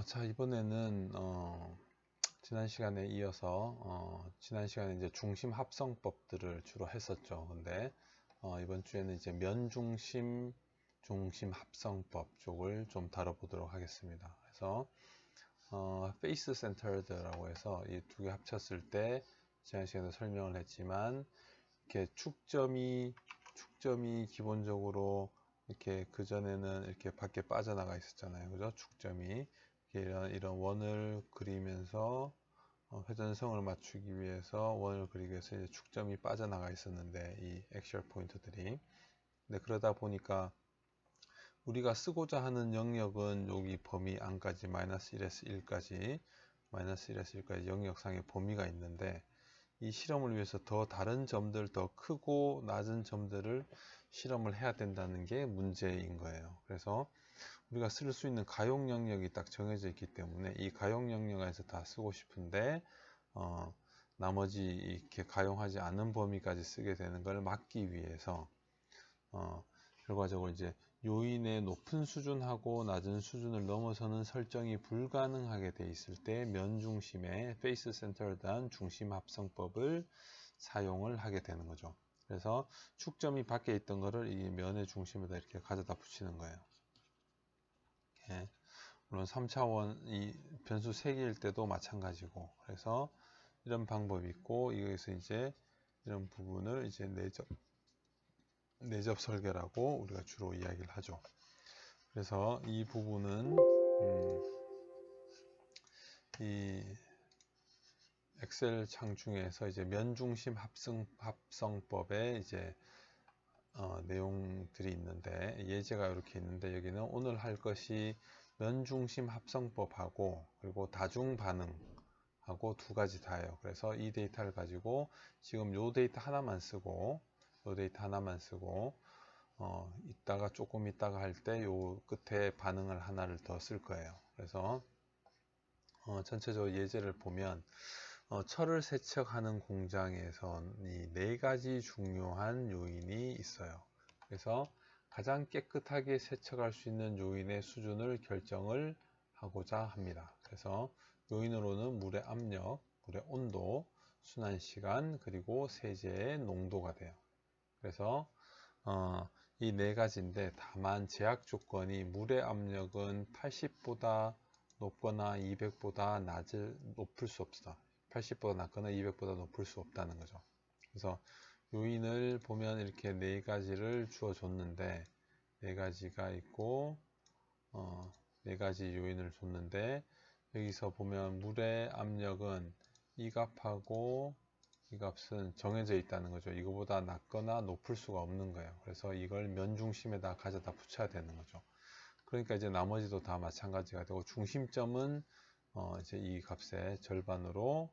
자, 이번에는 지난 시간에 이어서 지난 시간에 이제 중심 합성법들을 주로 했었죠. 근데 이번 주에는 이제 면중심 중심 합성법 쪽을 좀 다뤄보도록 하겠습니다. 그래서 페이스 센터드라고 해서 이 두 개 합쳤을 때 지난 시간에 설명을 했지만 이렇게 축점이 기본적으로 이렇게 그전에는 이렇게 밖에 빠져나가 있었잖아요. 그죠? 축점이 이런 원을 그리면서 회전성을 맞추기 위해서 원을 그리기 위해서 이제 축점이 빠져나가 있었는데 이 액셜 포인트들이. 근데 그러다 보니까 우리가 쓰고자 하는 영역은 여기 범위 안까지 -1에서 1까지 영역상의 범위가 있는데 이 실험을 위해서 더 다른 점들, 더 크고 낮은 점들을 실험을 해야 된다는 게 문제인 거예요. 그래서 우리가 쓸 수 있는 가용 영역이 딱 정해져 있기 때문에 이 가용 영역 안에서 다 쓰고 싶은데 나머지 이렇게 가용하지 않은 범위까지 쓰게 되는 걸 막기 위해서 결과적으로 이제 요인의 높은 수준하고 낮은 수준을 넘어서는 설정이 불가능하게 돼 있을 때 면중심의 페이스 센터드한 중심 합성법을 사용을 하게 되는 거죠. 그래서 축점이 밖에 있던 거를 이 면의 중심에다 이렇게 가져다 붙이는 거예요. 예, 물론 3차원 이 변수 3개일 때도 마찬가지고, 그래서 이런 방법이 있고, 여기서 이제 이런 부분을 이제 내접 설계라고 우리가 주로 이야기를 하죠. 그래서 이 부분은 이 엑셀 창 중에서 이제 면중심 합성법의 이제 내용들이 있는데, 예제가 이렇게 있는데, 여기는 오늘 할 것이 면중심 합성법하고 그리고 다중 반응하고 두 가지 다예요. 그래서 이 데이터를 가지고 지금 요 데이터 하나만 쓰고 이따가 조금 있다가 할 때 요 끝에 반응을 하나를 더 쓸 거예요. 그래서 전체적으로 예제를 보면 철을 세척하는 공장에서 이 4가지 중요한 요인이 있어요. 그래서 가장 깨끗하게 세척할 수 있는 요인의 수준을 결정을 하고자 합니다. 그래서 요인으로는 물의 압력, 물의 온도, 순환 시간, 그리고 세제의 농도가 돼요. 그래서 이 4가지인데 다만 제약 조건이 물의 압력은 80보다 높거나 200보다 높을 수 없다. 80보다 낮거나 200보다 높을 수 없다는 거죠. 그래서 요인을 보면 이렇게 4가지를 주어줬는데 4가지가 있고 4가지 요인을 줬는데, 여기서 보면 물의 압력은 이 값하고 이 값은 정해져 있다는 거죠. 이거보다 낮거나 높을 수가 없는 거예요. 그래서 이걸 면중심에다 가져다 붙여야 되는 거죠. 그러니까 이제 나머지도 다 마찬가지가 되고, 중심점은 이제 이 값의 절반으로,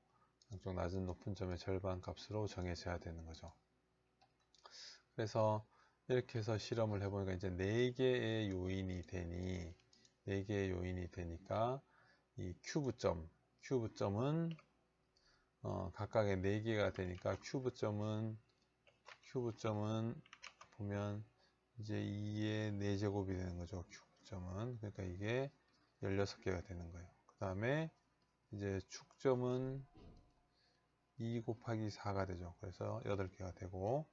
양쪽 낮은 높은 점의 절반 값으로 정해져야 되는 거죠. 그래서 이렇게 해서 실험을 해보니까 이제 4개의 요인이 되니까 이 큐브점은 각각의 4개가 되니까 큐브점은 보면 이제 2의 4제곱이 되는 거죠. 큐브점은. 그러니까 이게 16개가 되는 거예요. 그 다음에 이제 축점은 2 곱하기 4가 되죠. 그래서 8개가 되고,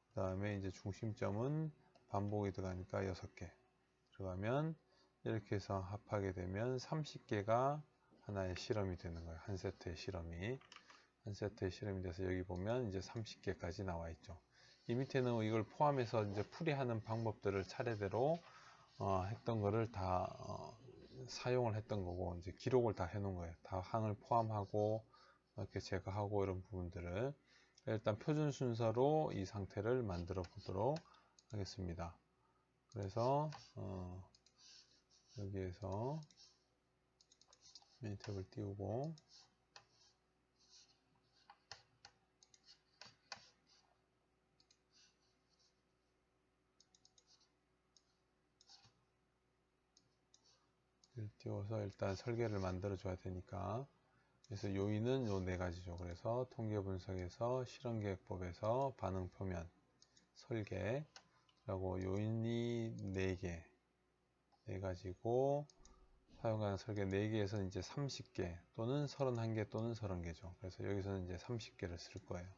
그 다음에 이제 중심점은 반복이 들어가니까 6개 들어가면, 이렇게 해서 합하게 되면 30개가 하나의 실험이 되는 거예요. 한 세트의 실험이 돼서 여기 보면 이제 30개까지 나와 있죠. 이 밑에는 이걸 포함해서 이제 풀이하는 방법들을 차례대로 했던 거를 다 사용을 했던 거고, 이제 기록을 다 해놓은 거예요. 다 항을 포함하고 이렇게 제거하고 이런 부분들을 일단 표준 순서로 이 상태를 만들어 보도록 하겠습니다. 그래서 여기에서 미니 탭을 띄우고, 띄워서 일단 설계를 만들어 줘야 되니까, 그래서 요인은 요 4가지죠. 그래서 통계 분석에서 실험계획법에서 반응 표면 설계라고 요인이 4가지고 사용하는 설계 4개에서는 이제 30개 또는 31개 또는 30개죠. 그래서 여기서는 이제 30개를 쓸 거예요.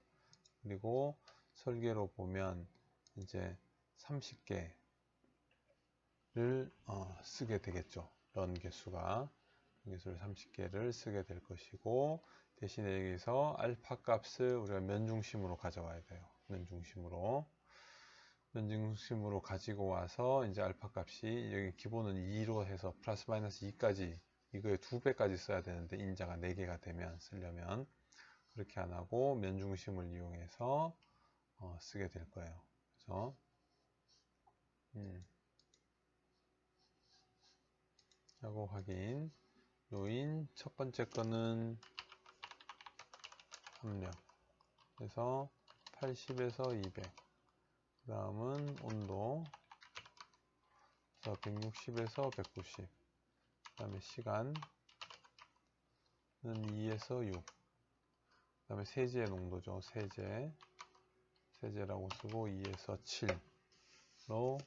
그리고 설계로 보면 이제 30개를 쓰게 되겠죠. 런 개수가. 개수를 30개를 쓰게 될 것이고, 대신에 여기서 알파 값을 우리가 면중심으로 가져와야 돼요. 면중심으로 가지고 와서 이제 알파 값이 여기 기본은 2로 해서 플러스 마이너스 2까지 이거의 2배까지 써야 되는데 인자가 4개가 되면 쓰려면 그렇게 안 하고 면중심을 이용해서 쓰게 될 거예요. 그래서 하고 확인. 요인 첫 번째 거는 압력. 그래서 80에서 200. 그 다음은 온도. 그래서 160에서 190. 그 다음에 시간은 2에서 6. 그 다음에 세제의 농도죠. 세제라고 쓰고 2에서 7로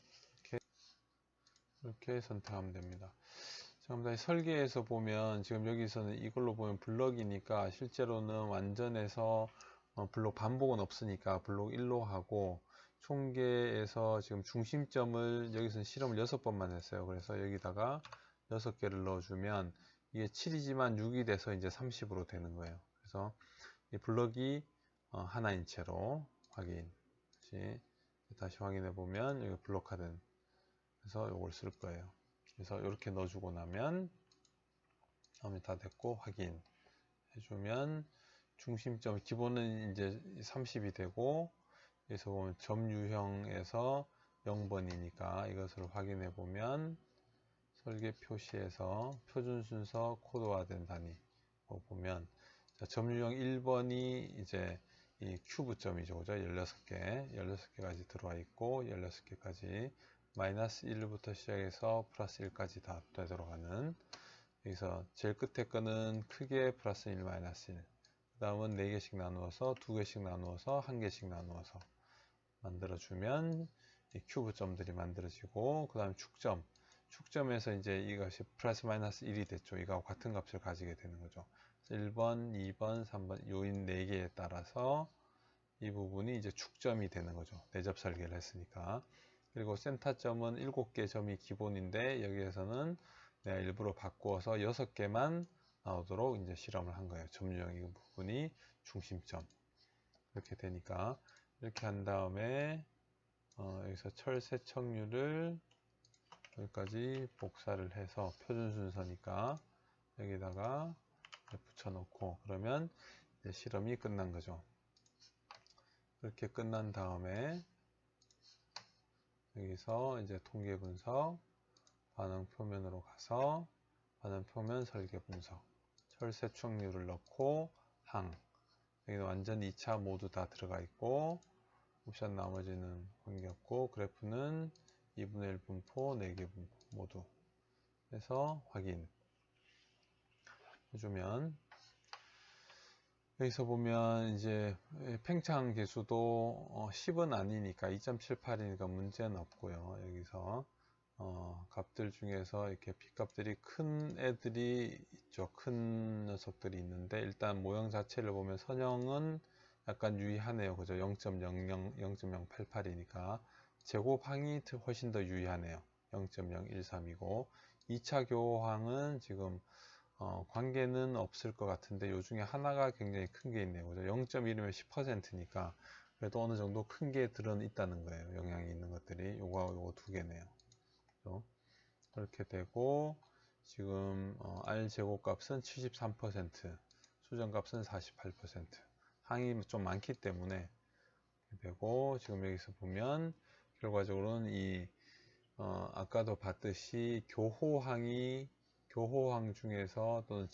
이렇게 선택하면 됩니다. 자, 설계에서 보면 지금 여기서는 이걸로 보면 블럭이니까 실제로는 완전해서 블록 반복은 없으니까 블록 1로 하고 총계에서 지금 중심점을 여기서는 실험을 6번만 했어요. 그래서 여기다가 6개를 넣어주면 이게 7이지만 6이 돼서 이제 30으로 되는 거예요. 그래서 이 블럭이 하나인 채로 확인. 다시 확인해 보면 여기 블록화된. 그래서 이걸 쓸 거예요. 그래서 이렇게 넣어주고 나면 다음에 다 됐고 확인 해주면 중심점 기본은 이제 30이 되고 여기서 보면 점 유형에서 0번이니까 이것을 확인해 보면 설계 표시에서 표준 순서 코드화된 단위 보면 점 유형 1번이 이제 이 큐브점이죠. 그죠? 16개까지 들어와 있고 16개까지 마이너스 1부터 시작해서 플러스 1까지 다 되도록 하는. 여기서 제일 끝에 거는 크게 플러스 1 마이너스 1. 그 다음은 4개씩 나누어서 2개씩 나누어서 1개씩 나누어서 만들어주면 이 큐브 점들이 만들어지고, 그 다음 축점에서 이제 이것이 플러스 마이너스 1이 됐죠. 이거하고 같은 값을 가지게 되는 거죠. 1번, 2번, 3번 요인 4개에 따라서 이 부분이 이제 축점이 되는 거죠. 내접 설계를 했으니까. 그리고 센터점은 7개 점이 기본인데 여기에서는 내가 일부러 바꾸어서 6개만 나오도록 이제 실험을 한 거예요. 점유형 이 부분이 중심점. 이렇게 되니까 이렇게 한 다음에 여기서 철 세척률을 여기까지 복사를 해서 표준 순서니까 여기다가 붙여놓고 그러면 이제 실험이 끝난 거죠. 이렇게 끝난 다음에 여기서 이제 통계 분석, 반응 표면으로 가서 반응 표면 설계 분석, 철 세척률을 넣고 여기는 완전 2차 모두 다 들어가 있고 옵션 나머지는 관계없고 그래프는 2분의 1 분포, 4개 분포 모두 해서 확인 해주면 여기서 보면 이제 팽창 계수도 10은 아니니까 2.78이니까 문제는 없고요. 여기서 값들 중에서 이렇게 B값들이 큰 애들이 있죠. 큰 녀석들이 있는데 일단 모형 자체를 보면 선형은 약간 유의하네요. 그죠? 0.00, 0.088이니까 제곱항이 훨씬 더 유의하네요. 0.013이고 2차 교항은 지금 관계는 없을 것 같은데 요 중에 하나가 굉장히 큰 게 있네요. 그죠? 0.1이면 10%니까 그래도 어느 정도 큰 게 들은 있다는 거예요. 영향이 있는 것들이 요거하고 요거 두 개네요. 그렇게 되고 지금 R 제곱값은 73%, 수정값은 48%. 항이 좀 많기 때문에 되고 지금 여기서 보면 결과적으로는 이 아까도 봤듯이 교호항 중에서 또는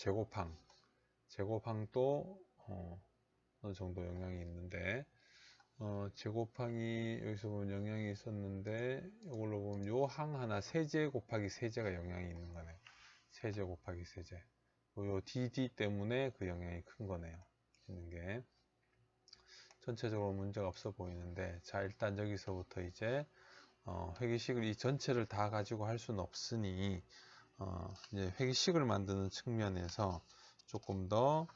제곱항도 어느 정도 영향이 있는데 제곱항이 여기서 보면 영향이 있었는데 이걸로 보면 요 항 하나 세제 곱하기 세제가 영향이 있는 거네요. 세제 곱하기 세제 요 DD 때문에 그 영향이 큰 거네요. 있는 게 전체적으로 문제가 없어 보이는데 자 일단 여기서부터 이제 회계식을 이 전체를 다 가지고 할 수는 없으니 이제 회기식을 만드는 측면에서 조금 더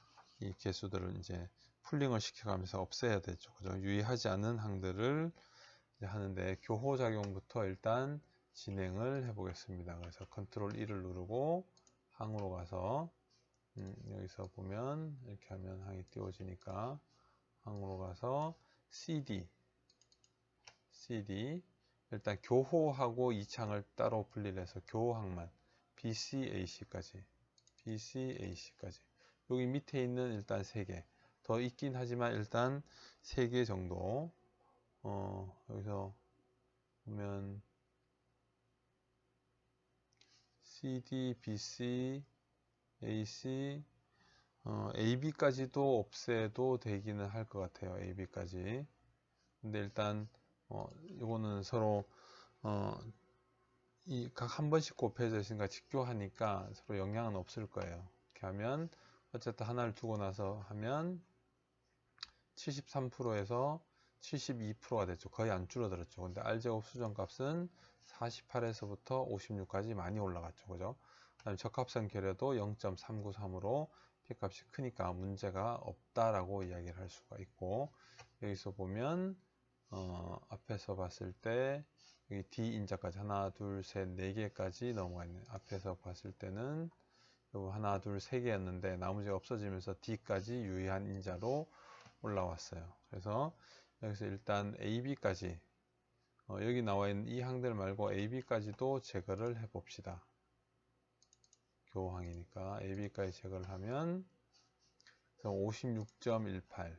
이 개수들을 이제 풀링을 시켜가면서 없애야 되죠. 그죠? 유의하지 않는 항들을 하는데 교호 작용부터 일단 진행을 해 보겠습니다. 그래서 컨트롤 1을 누르고 항으로 가서 여기서 보면 이렇게 하면 항이 띄워지니까 항으로 가서 CD 일단 교호하고 이 창을 따로 분리를 해서 교호항만 BCAC까지 여기 밑에 있는 일단 3개 더 있긴 하지만 일단 3개 정도 여기서 보면 CD, BC, AC AB까지도 없애도 되기는 할 것 같아요. AB까지. 근데 일단 이거는 서로 이 각 한 번씩 곱해져 있으니까 직교하니까 서로 영향은 없을 거예요. 이렇게 하면 어쨌든 하나를 두고 나서 하면 73%에서 72%가 됐죠. 거의 안 줄어들었죠. 근데 R제곱 수정값은 48에서부터 56까지 많이 올라갔죠. 그죠? 그다음에 적합선 계려도 0.393으로 P값이 크니까 문제가 없다라고 이야기를 할 수가 있고, 여기서 보면 앞에서 봤을 때 여기 D 인자까지 하나, 둘, 셋, 네 개까지 넘어가 있네. 앞에서 봤을 때는 요 하나, 둘, 세 개였는데 나머지가 없어지면서 D까지 유의한 인자로 올라왔어요. 그래서 여기서 일단 AB까지 여기 나와 있는 이 항들 말고 AB까지도 제거를 해 봅시다. 교호항이니까 AB까지 제거를 하면 56.18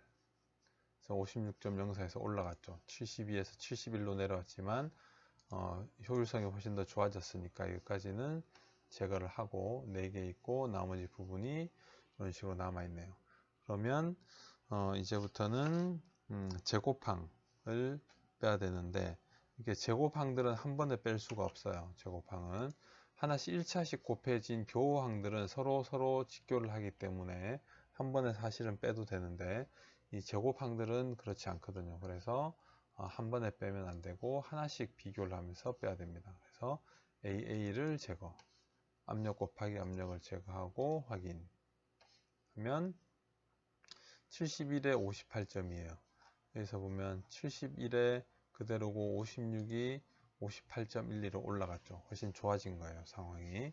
그래서 56.04에서 올라갔죠. 72에서 71로 내려왔지만 효율성이 훨씬 더 좋아졌으니까 여기까지는 제거를 하고 4개 있고 나머지 부분이 이런 식으로 남아 있네요. 그러면 이제부터는 제곱항을 빼야 되는데, 이게 제곱항들은 한 번에 뺄 수가 없어요. 제곱항은 하나씩 1차씩 곱해진 교호항들은 서로 직교를 하기 때문에 한 번에 사실은 빼도 되는데, 이 제곱항들은 그렇지 않거든요. 그래서 한 번에 빼면 안 되고 하나씩 비교를 하면서 빼야 됩니다. 그래서 AA를 제거, 압력 곱하기 압력을 제거하고 확인하면 71에 58점이에요. 여기서 보면 71에 그대로고 56이 58.12로 올라갔죠. 훨씬 좋아진 거예요, 상황이.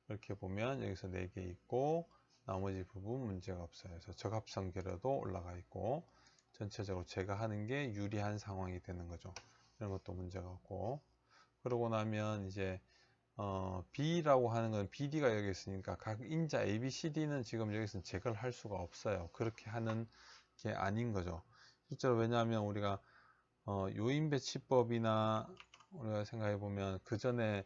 이렇게 보면 여기서 4개 있고 나머지 부분 문제가 없어요. 그래서 적합성 계려도 올라가 있고 전체적으로 제가 하는 게 유리한 상황이 되는 거죠. 이런 것도 문제가 없고, 그러고 나면 이제 B라고 하는 건 BD가 여기 있으니까 각 인자 A, B, C, D는 지금 여기서 제거를 할 수가 없어요. 그렇게 하는 게 아닌 거죠. 실제로 왜냐하면 우리가 요인배치법이나 우리가 생각해 보면 그 전에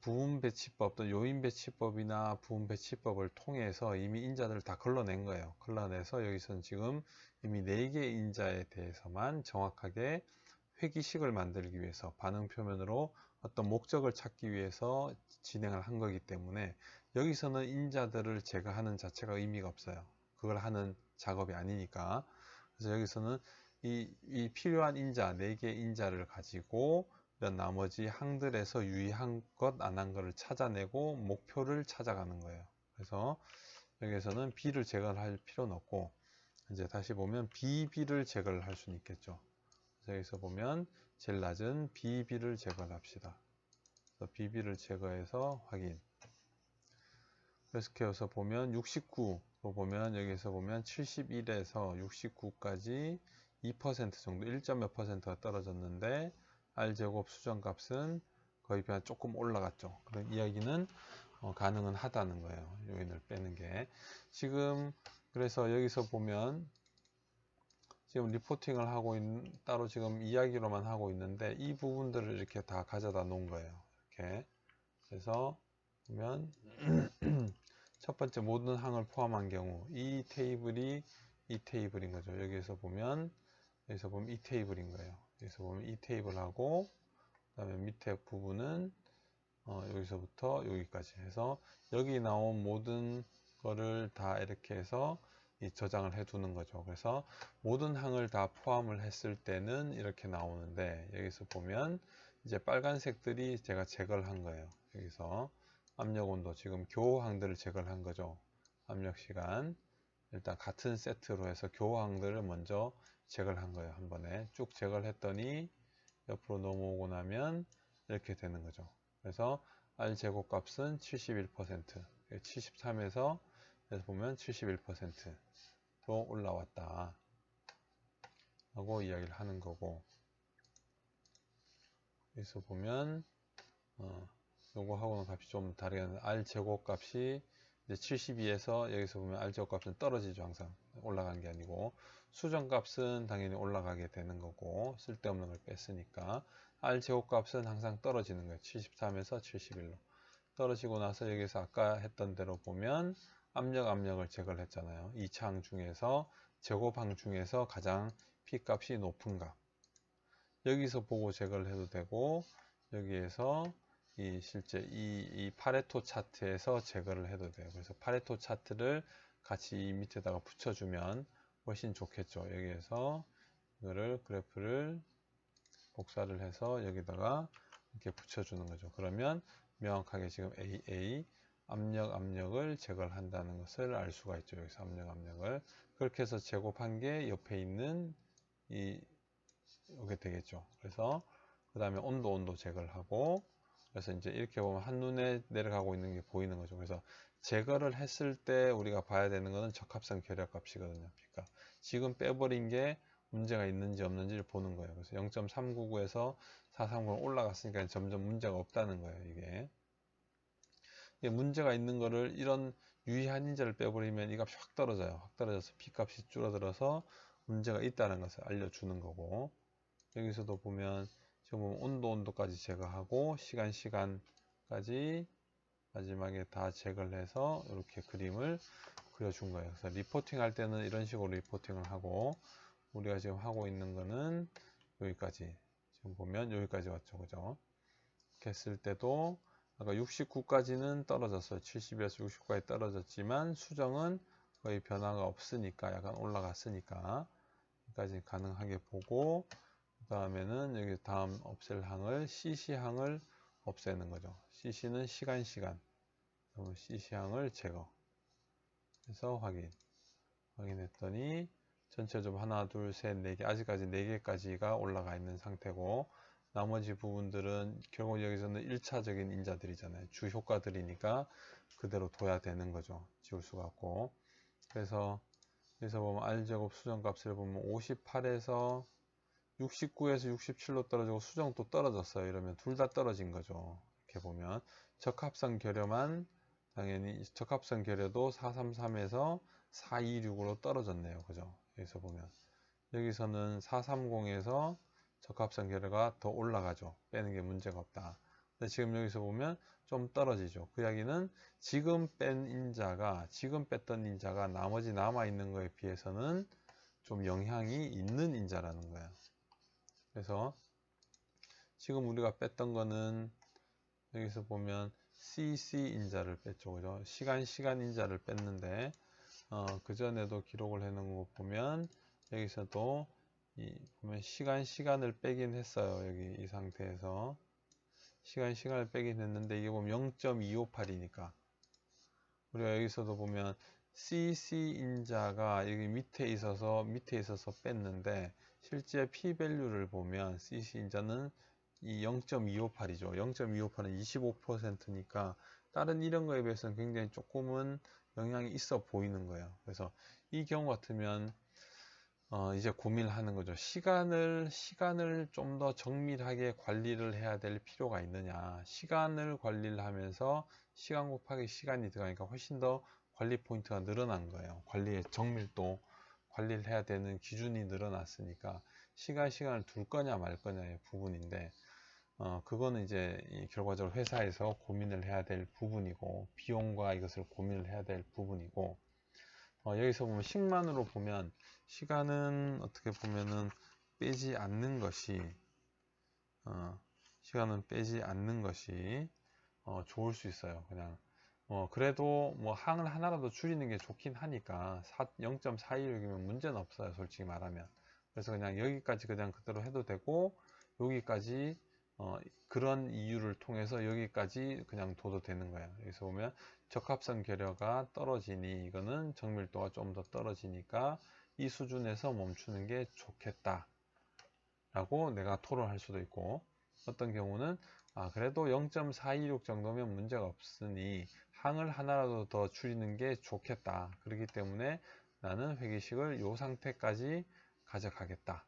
부분배치법 또 요인배치법이나 부분배치법을 통해서 이미 인자들을 다 걸러낸 거예요. 걸러내서 여기서는 지금 이미 4개의 인자에 대해서만 정확하게 회기식을 만들기 위해서 반응 표면으로 어떤 목적을 찾기 위해서 진행을 한 거기 때문에 여기서는 인자들을 제거하는 자체가 의미가 없어요. 그걸 하는 작업이 아니니까. 그래서 여기서는 이 필요한 인자, 4개 인자를 가지고 이런 나머지 항들에서 유의한 것, 안 한 것을 찾아내고 목표를 찾아가는 거예요. 그래서 여기서는 B를 제거할 필요는 없고, 이제 다시 보면 BB를 제거를 할 수는 있겠죠. 여기서 보면 제일 낮은 BB를 제거합시다. 그래서 BB를 제거해서 확인. 계속해서 보면 69로 보면 여기서 보면 71에서 69까지 2% 정도 1몇 %가 떨어졌는데 R제곱 수정값은 거의 그냥 조금 올라갔죠. 그런 이야기는 가능은 하다는 거예요. 요인을 빼는 게. 지금 그래서 여기서 보면 지금 리포팅을 하고 따로 지금 이야기로만 하고 있는데 이 부분들을 이렇게 다 가져다 놓은 거예요. 이렇게. 그래서 보면 첫 번째 모든 항을 포함한 경우 이 테이블이 이 테이블인 거죠. 여기서 보면 이 테이블인 거예요. 여기서 보면 이 테이블하고 그다음에 밑에 부분은 여기서부터 여기까지 해서 여기 나온 모든 거를 다 이렇게 해서 저장을 해 두는 거죠. 그래서 모든 항을 다 포함을 했을 때는 이렇게 나오는데 여기서 보면 이제 빨간색들이 제가 제거를 한 거예요. 여기서 압력 온도 지금 교호항들을 제거를 한 거죠. 압력 시간 일단 같은 세트로 해서 교호항들을 먼저 제거를 한 거예요. 한 번에 쭉 제거를 했더니 옆으로 넘어오고 나면 이렇게 되는 거죠. 그래서 R 제곱값은 71%, 73에서 보면 71%로 올라왔다 하고 이야기를 하는 거고, 여기서 보면 요거 하고는 값이 좀 다르게 하는데 R 제곱값이 이제 72에서 여기서 보면 R 제곱값은 떨어지죠. 항상 올라간 게 아니고 수정값은 당연히 올라가게 되는 거고, 쓸데없는 걸 뺐으니까 R 제곱값은 항상 떨어지는 거예요. 73에서 71로 떨어지고 나서 여기서 아까 했던 대로 보면 압력을 제거를 했잖아요. 이 창 중에서 제곱항 중에서 가장 P값이 높은 값 여기서 보고 제거를 해도 되고, 여기에서 실제 이 파레토 차트에서 제거를 해도 돼요. 그래서 파레토 차트를 같이 이 밑에다가 붙여주면 훨씬 좋겠죠. 여기에서 이거를 그래프를 복사를 해서 여기다가 이렇게 붙여주는 거죠. 그러면 명확하게 지금 AA 압력을 제거를 한다는 것을 알 수가 있죠. 여기서 압력을 그렇게 해서 제곱한 게 옆에 있는 이게 되겠죠. 그래서 그 다음에 온도 제거를 하고, 그래서 이제 이렇게 보면 한눈에 내려가고 있는 게 보이는 거죠. 그래서 제거를 했을 때 우리가 봐야 되는 것은 적합성 결여값이거든요. 그러니까 지금 빼버린 게 문제가 있는지 없는지를 보는 거예요. 그래서 0.399에서 430 올라갔으니까 점점 문제가 없다는 거예요. 이게 문제가 있는 거를 이런 유의한 인자를 빼버리면 이 값이 확 떨어져요. 확 떨어져서 P값이 줄어들어서 문제가 있다는 것을 알려주는 거고, 여기서도 보면 지금 온도까지 제거하고 시간까지 마지막에 다 제거를 해서 이렇게 그림을 그려준 거예요. 그래서 리포팅 할 때는 이런 식으로 리포팅을 하고, 우리가 지금 하고 있는 거는 여기까지, 지금 보면 여기까지 왔죠. 그죠? 이렇게 했을 때도 아까 69까지는 떨어졌어요. 70에서 69까지 떨어졌지만 수정은 거의 변화가 없으니까 약간 올라갔으니까 여기까지 가능하게 보고, 그 다음에는 여기 다음 없앨 항을 CC항을 없애는 거죠. CC는 시간 CC항을 제거 해서 확인했더니 전체적으로 하나 둘 셋 네 개, 아직까지 4개까지가 올라가 있는 상태고, 나머지 부분들은 결국 여기서는 1차적인 인자들이잖아요. 주 효과들이니까 그대로 둬야 되는 거죠. 지울 수가 없고. 그래서 여기서 보면 R제곱 수정값을 보면 58에서 69에서 67로 떨어지고 수정도 떨어졌어요. 이러면 둘 다 떨어진 거죠. 이렇게 보면 적합성 결여만 당연히 적합성 결여도 433에서 426으로 떨어졌네요. 그죠? 여기서 보면 여기서는 430에서 적합성 결여가 더 올라가죠. 빼는 게 문제가 없다. 근데 지금 여기서 보면 좀 떨어지죠. 그 이야기는 지금 뺐던 인자가 나머지 남아있는 거에 비해서는 좀 영향이 있는 인자라는 거예요. 그래서 지금 우리가 뺐던 거는 여기서 보면 CC 인자를 뺐죠. 그죠? 시간 인자를 뺐는데, 그 전에도 기록을 해놓은 거 보면 여기서도 보면 시간을 빼긴 했어요. 여기 이 상태에서 시간을 빼긴 했는데, 이게 보면 0.258이니까 우리가 여기서도 보면 CC 인자가 여기 밑에 있어서 뺐는데, 실제 P 밸류를 보면 CC 인자는 이 0.258이죠. 0.258은 25%니까 다른 이런 거에 비해서는 굉장히 조금은 영향이 있어 보이는 거예요. 그래서 이 경우 같으면 이제 고민을 하는 거죠. 시간을 좀 더 정밀하게 관리를 해야 될 필요가 있느냐. 시간을 관리를 하면서 시간 곱하기 시간이 들어가니까 훨씬 더 관리 포인트가 늘어난 거예요. 관리의 정밀도, 관리를 해야 되는 기준이 늘어났으니까 시간을 둘 거냐 말 거냐의 부분인데, 그거는 이제 결과적으로 회사에서 고민을 해야 될 부분이고, 비용과 이것을 고민을 해야 될 부분이고, 여기서 보면 식만으로 보면 시간은 어떻게 보면은 빼지 않는 것이 좋을 수 있어요. 그냥 그래도 뭐 항을 하나라도 줄이는 게 좋긴 하니까 0.416이면 문제는 없어요. 솔직히 말하면. 그래서 그냥 여기까지 그냥 그대로 해도 되고, 여기까지 그런 이유를 통해서 여기까지 그냥 둬도 되는 거예요. 여기서 보면 적합선 결여가 떨어지니 이거는 정밀도가 좀 더 떨어지니까 이 수준에서 멈추는 게 좋겠다 라고 내가 토론할 수도 있고, 어떤 경우는 그래도 0.426 정도면 문제가 없으니 항을 하나라도 더 줄이는 게 좋겠다. 그렇기 때문에 나는 회기식을 이 상태까지 가져가겠다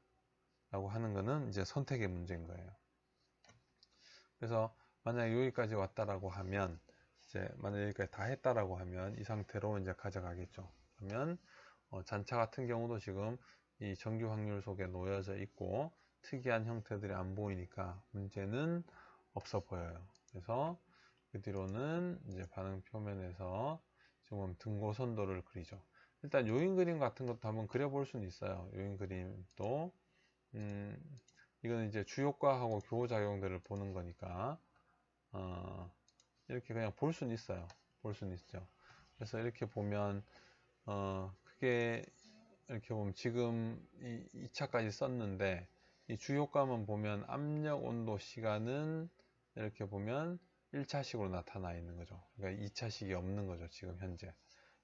라고 하는 거는 이제 선택의 문제인 거예요. 그래서 만약에 여기까지 왔다라고 하면, 이제 만약에 여기까지 다 했다라고 하면 이 상태로 이제 가져가겠죠. 그러면 잔차 같은 경우도 지금 이 정규 확률 속에 놓여져 있고 특이한 형태들이 안 보이니까 문제는 없어 보여요. 그래서 그 뒤로는 이제 반응 표면에서 지금 등고선도를 그리죠. 일단 요인 그림 같은 것도 한번 그려볼 수는 있어요. 요인 그림도 이거는 이제 주효과하고 교호작용들을 보는 거니까 이렇게 그냥 볼 수는 있어요. 볼 수는 있죠. 그래서 이렇게 보면 그게 이렇게 보면 지금 이 2차까지 썼는데 이 주효과만 보면 압력, 온도, 시간은 이렇게 보면 1차식으로 나타나 있는 거죠. 그러니까 2차식이 없는 거죠. 지금 현재.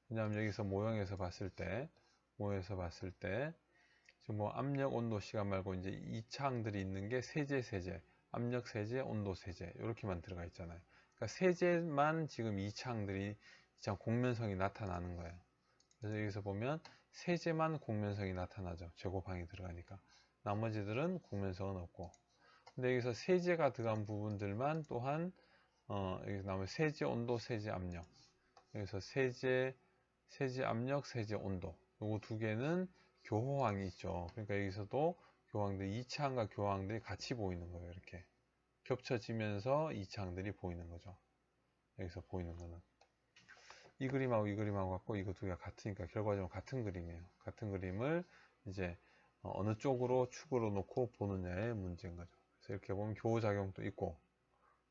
왜냐하면 여기서 모형에서 봤을 때 지금 뭐 압력, 온도, 시간 말고 이제 2차항들이 있는 게 세제, 압력 세제, 온도 세제 이렇게만 들어가 있잖아요. 그러니까 세제만 지금 2차항들이 공면성이 나타나는 거예요. 그래서 여기서 보면 세제만 공면성이 나타나죠. 제곱항이 들어가니까. 나머지들은 공면성은 없고. 근데 여기서 세제가 들어간 부분들만 또한 여기서 나오면 세제 온도, 세제 압력. 여기서 세제 압력, 세제 온도. 요거 두 개는 교호항이 있죠. 그러니까 여기서도 교호항들 2차항과 교호항들이 같이 보이는 거예요. 이렇게 겹쳐지면서 2차항들이 보이는 거죠. 여기서 보이는 거는. 이 그림하고 이 그림하고 같고 이거 두 개가 같으니까 결과적으로 같은 그림이에요. 같은 그림을 이제 어느 쪽으로 축으로 놓고 보느냐의 문제인 거죠. 그래서 이렇게 보면 교호작용도 있고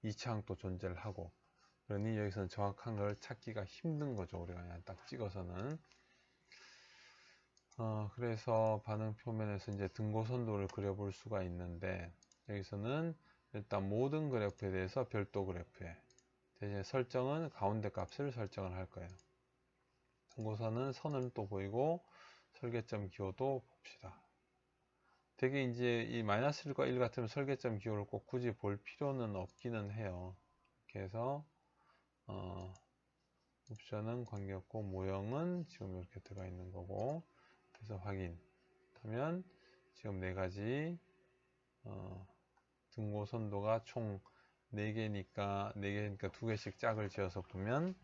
2차항도 존재를 하고, 그러니 여기서는 정확한 걸 찾기가 힘든 거죠. 우리가 그냥 딱 찍어서는. 그래서 반응 표면에서 이제 등고선도를 그려볼 수가 있는데, 여기서는 일단 모든 그래프에 대해서 별도 그래프에 대신에 설정은 가운데 값을 설정을 할 거예요. 등고선은 선을 또 보이고 설계점 기호도 봅시다. 되게 이제 이 마이너스 1과 1 같으면 설계점 기호를 꼭 굳이 볼 필요는 없기는 해요. 이렇게 해서 옵션은 관계없고 모형은 지금 이렇게 들어가 있는 거고, 그래서 확인 하면 지금 네 가지 등고선도가 총 4개니까 2개씩 짝을 지어서 보면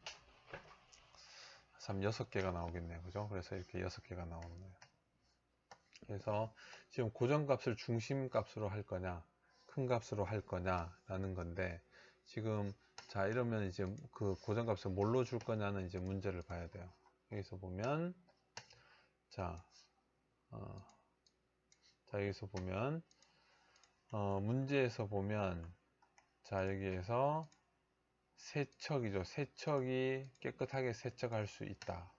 6개가 나오겠네요. 그죠? 그래서 이렇게 6개가 나오는 거예요. 그래서 지금 고정값을 중심값으로 할 거냐, 큰 값으로 할 거냐 라는 건데, 지금 자 이러면 이제 그 고정값을 뭘로 줄 거냐는 이제 문제를 봐야 돼요. 여기서 보면 자 여기서 보면 문제에서 보면 자 여기에서 세척이죠. 세척이 깨끗하게 세척할 수 있다.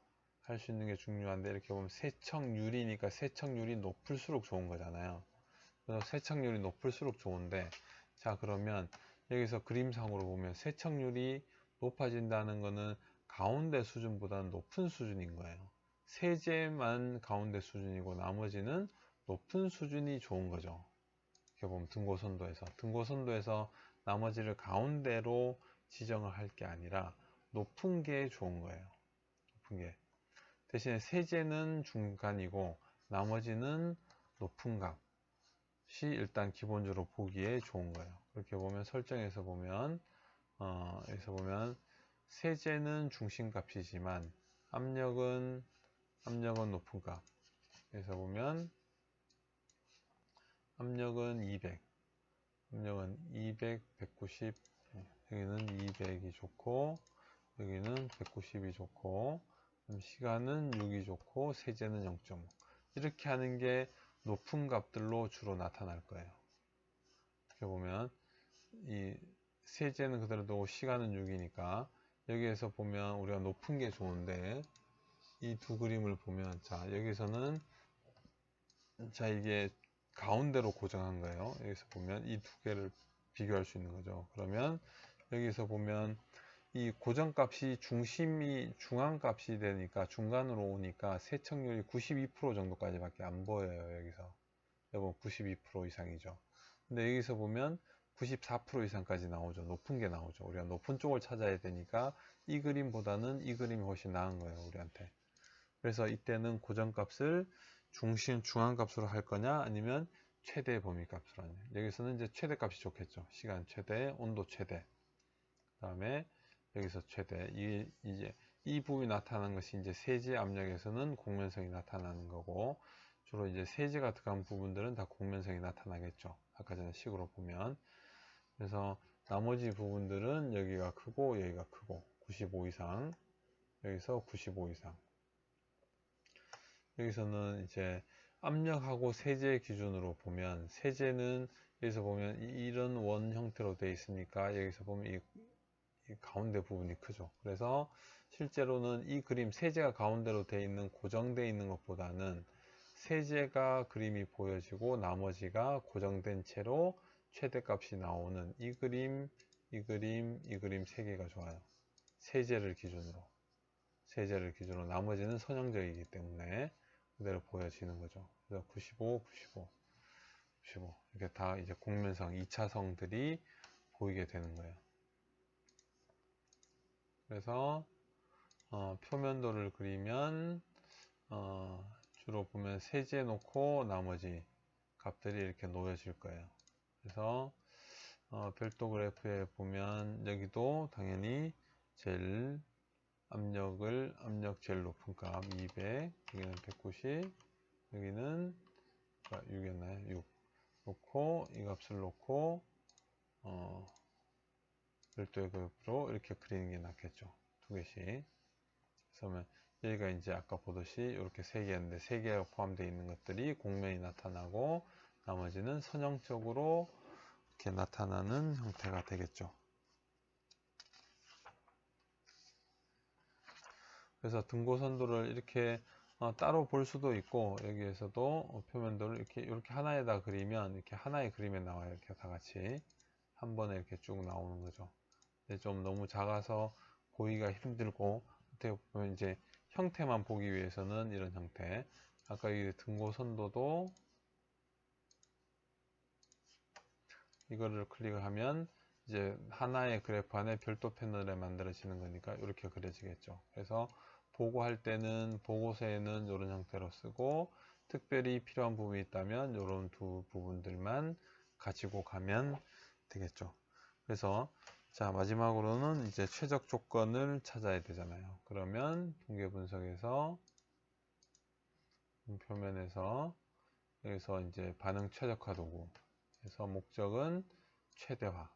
할 수 있는 게 중요한데, 이렇게 보면 세척률이니까 세척률이 높을수록 좋은 거잖아요. 그래서 세척률이 높을수록 좋은데, 자 그러면 여기서 그림상으로 보면 세척률이 높아진다는 거는 가운데 수준보다는 높은 수준인 거예요. 세제만 가운데 수준이고 나머지는 높은 수준이 좋은 거죠. 이렇게 보면 등고선도에서 나머지를 가운데로 지정을 할 게 아니라 높은 게 좋은 거예요. 높은 게. 대신에 세제는 중간이고 나머지는 높은 값이 일단 기본적으로 보기에 좋은 거예요. 그렇게 보면 설정에서 보면 여기서 보면 세제는 중심값이지만 압력은 높은 값. 여기서 보면 압력은 200, 190, 여기는 200이 좋고 여기는 190이 좋고, 시간은 6이 좋고 세제는 0.5. 이렇게 하는 게 높은 값들로 주로 나타날 거예요. 이렇게 보면 이 세제는 그대로 두고 시간은 6이니까 여기에서 보면 우리가 높은 게 좋은데, 이 두 그림을 보면 자 여기서는 자 이게 가운데로 고정한 거예요. 여기서 보면 이 두 개를 비교할 수 있는 거죠. 그러면 여기서 보면 이 고정값이 중앙값이 되니까 중간으로 오니까 세척률이 92% 정도까지밖에 안 보여요. 여기서 여보 92% 이상이죠. 근데 여기서 보면 94% 이상까지 나오죠. 높은 게 나오죠. 우리가 높은 쪽을 찾아야 되니까 이 그림보다는 이 그림이 훨씬 나은 거예요. 우리한테. 그래서 이때는 고정값을 중앙값으로 할 거냐 아니면 최대 범위값으로 하냐. 여기서는 이제 최대값이 좋겠죠. 시간 최대, 온도 최대. 그 다음에 여기서 최대. 이제 이 부분이 나타나는 것이 이제 세제 압력에서는 공면성이 나타나는 거고, 주로 이제 세제가 들어간 부분들은 다 공면성이 나타나겠죠. 아까 전에 식으로 보면. 그래서 나머지 부분들은 여기가 크고 여기가 크고 95 이상, 여기서 95 이상. 여기서는 이제 압력하고 세제 기준으로 보면, 세제는 여기서 보면 이런 원 형태로 되어 있으니까 여기서 보면 이 가운데 부분이 크죠. 그래서 실제로는 이 그림 세제가 가운데로 되어 있는 고정되어 있는 것보다는 세제가 그림이 보여지고 나머지가 고정된 채로 최대값이 나오는 이 그림, 이 그림, 이 그림 세 개가 좋아요. 세제를 기준으로 나머지는 선형적이기 때문에 그대로 보여지는 거죠. 그래서 95, 95, 95 이렇게 다 이제 공면성 2차성들이 보이게 되는 거예요. 그래서 표면도를 그리면 주로 보면 세제 놓고 나머지 값들이 이렇게 놓여질 거예요. 그래서 별도 그래프에 보면 여기도 당연히 제일 압력 제일 높은 값 200, 여기는 190, 여기는 6이었나요? 6 놓고 이 값을 놓고 별도의 그래프로 이렇게 그리는 게 낫겠죠. 두 개씩. 그러면 여기가 이제 아까 보듯이 이렇게 세 개였는데 세 개가 포함되어 있는 것들이 공면이 나타나고 나머지는 선형적으로 이렇게 나타나는 형태가 되겠죠. 그래서 등고선도를 이렇게 따로 볼 수도 있고, 여기에서도 표면도를 이렇게 하나에다 그리면 이렇게 하나의 그림에 나와요. 이렇게 다 같이 한 번에 이렇게 쭉 나오는 거죠. 근데 좀 너무 작아서 보기가 힘들고, 어떻게 보면 이제 형태만 보기 위해서는 이런 형태. 아까 이 등고선도도 이거를 클릭을 하면 이제 하나의 그래프 안에 별도 패널에 만들어지는 거니까 이렇게 그려지겠죠. 그래서 보고할 때는 보고서에는 이런 형태로 쓰고, 특별히 필요한 부분이 있다면 이런 두 부분들만 가지고 가면 되겠죠. 그래서 자, 마지막으로는 이제 최적 조건을 찾아야 되잖아요. 그러면 통계 분석에서 표면에서 여기서 이제 반응 최적화 도구, 그래서 목적은 최대화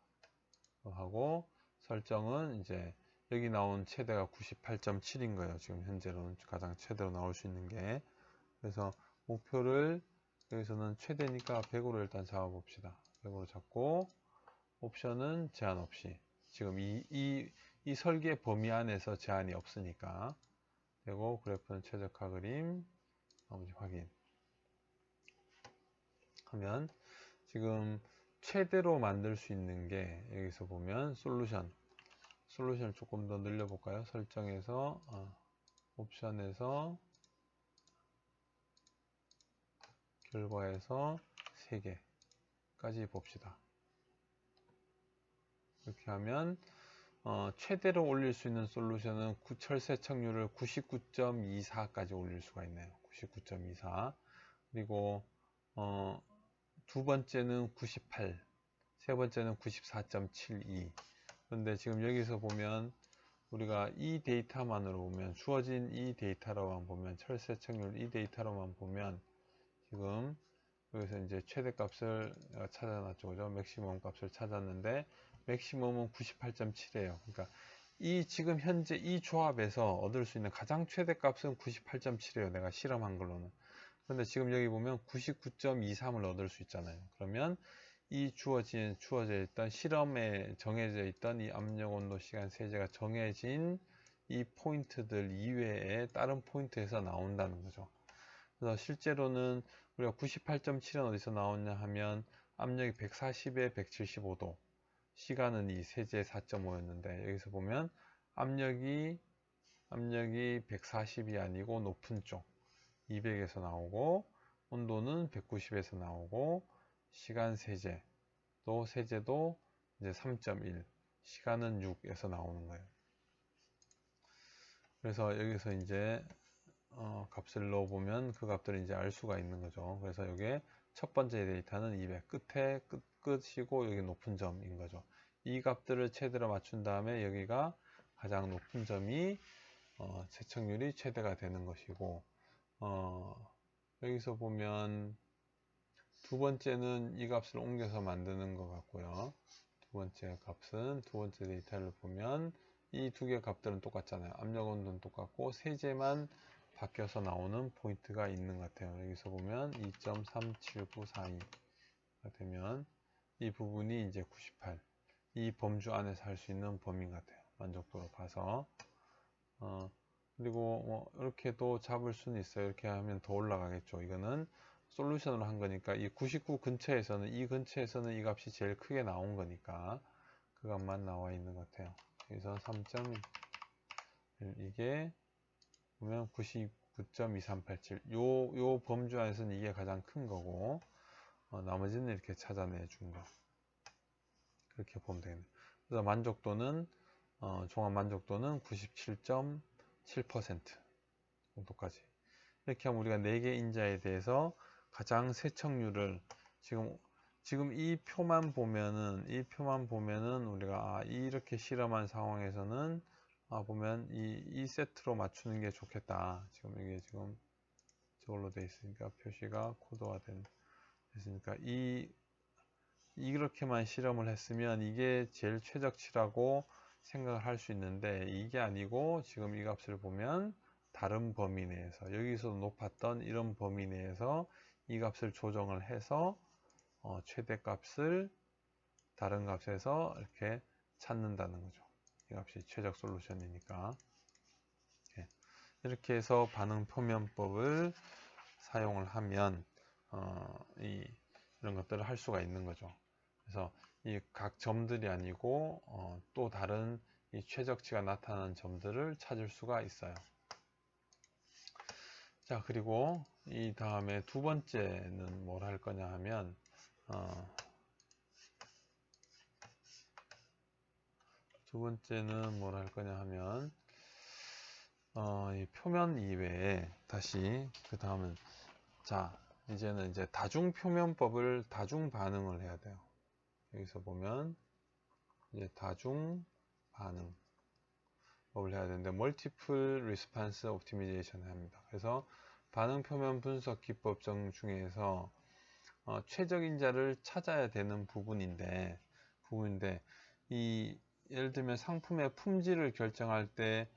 하고, 설정은 이제 여기 나온 최대가 98.7인 거예요. 지금 현재로는 가장 최대로 나올 수 있는 게. 그래서 목표를 여기서는 최대니까 100으로 일단 잡아 봅시다. 100으로 잡고, 옵션은 제한 없이. 지금 이 설계 범위 안에서 제한이 없으니까 되고, 그래프는 최적화 그림, 나머지 확인 하면 지금 최대로 만들 수 있는 게 여기서 보면 솔루션을 조금 더 늘려 볼까요? 설정에서 옵션에서 결과에서 3개까지 봅시다. 이렇게 하면 최대로 올릴 수 있는 솔루션은 철세척률을 99.24까지 올릴 수가 있네요. 99.24. 그리고 두 번째는 98, 세 번째는 94.72. 그런데 지금 여기서 보면 우리가 이 데이터만으로 보면, 주어진 이 데이터로만 보면, 철세척률 이 데이터로만 보면 지금 여기서 이제 최대값을 찾아놨죠. 그죠? 맥시멈 값을 찾았는데 맥시멈은 98.7이에요. 그러니까 이 지금 현재 이 조합에서 얻을 수 있는 가장 최대값은 98.7이에요. 내가 실험한 걸로는. 그런데 지금 여기 보면 99.23을 얻을 수 있잖아요. 그러면 이 주어져 있던 실험에 정해져 있던 이 압력, 온도, 시간, 세제가 정해진 이 포인트들 이외에 다른 포인트에서 나온다는 거죠. 그래서 실제로는 우리가 98.7은 어디서 나오냐 하면 압력이 140에 175도, 시간은 이 세제 4.5였는데 여기서 보면 압력이 140이 아니고 높은 쪽 200에서 나오고 온도는 190에서 나오고 시간 세제도 이제 3.1 시간은 6에서 나오는 거예요. 그래서 여기서 이제 값을 넣어보면 그 값들을 이제 알 수가 있는 거죠. 그래서 여기에 첫 번째 데이터는 200 끝이고 여기 높은 점인 거죠. 이 값들을 최대로 맞춘 다음에 여기가 가장 높은 점이 세척률이 최대가 되는 것이고 여기서 보면 두 번째는 이 값을 옮겨서 만드는 것 같고요. 두 번째 값은 두 번째 데이터를 보면 이 두 개 값들은 똑같잖아요. 압력 온도는 똑같고 세제만 바뀌어서 나오는 포인트가 있는 것 같아요. 여기서 보면 2.37942가 되면 이 부분이 이제 98. 이 범주 안에서 할 수 있는 범위인 것 같아요. 만족도로 봐서. 그리고 뭐 이렇게도 잡을 수는 있어요. 이렇게 하면 더 올라가겠죠. 이거는 솔루션으로 한 거니까 이 99 근처에서는 이 값이 제일 크게 나온 거니까 그 값만 나와 있는 것 같아요. 여기서 3.1 이게 보면 99.2387 요 범주 안에서는 이게 가장 큰 거고 나머지는 이렇게 찾아내 준 거 그렇게 보면 되겠네요. 그래서 만족도는 종합 만족도는 97.7% 정도까지 이렇게 하면 우리가 4개 인자에 대해서 가장 세척률을 지금 이 표만 보면은 우리가 이렇게 실험한 상황에서는 보면 이 세트로 맞추는 게 좋겠다. 지금 이게 지금 저걸로 되어 있으니까 표시가 코드화 됐으니까 이렇게만 실험을 했으면 이게 제일 최적치라고 생각을 할 수 있는데 이게 아니고 지금 이 값을 보면 다른 범위 내에서 여기서 높았던 이런 범위 내에서 이 값을 조정을 해서 최대값을 다른 값에서 이렇게 찾는다는 거죠. 이 값이 최적 솔루션이니까 이렇게 해서 반응 표면법을 사용을 하면 이런 것들을 할 수가 있는 거죠. 그래서 이 각 점들이 아니고 또 다른 이 최적치가 나타나는 점들을 찾을 수가 있어요. 자, 그리고 이 다음에 두 번째는 뭘 할 거냐 하면 이 표면 이외에 다시 그 다음은 자 이제는 이제 다중 표면법을 다중 반응을 해야 돼요. 여기서 보면 이제 다중 반응 법을 해야 되는데 멀티플 리스판스 옵티미제이션을 합니다. 그래서 반응 표면 분석 기법 중에서 최적인자를 찾아야 되는 부분인데 예를 들면 상품의 품질을 결정할 때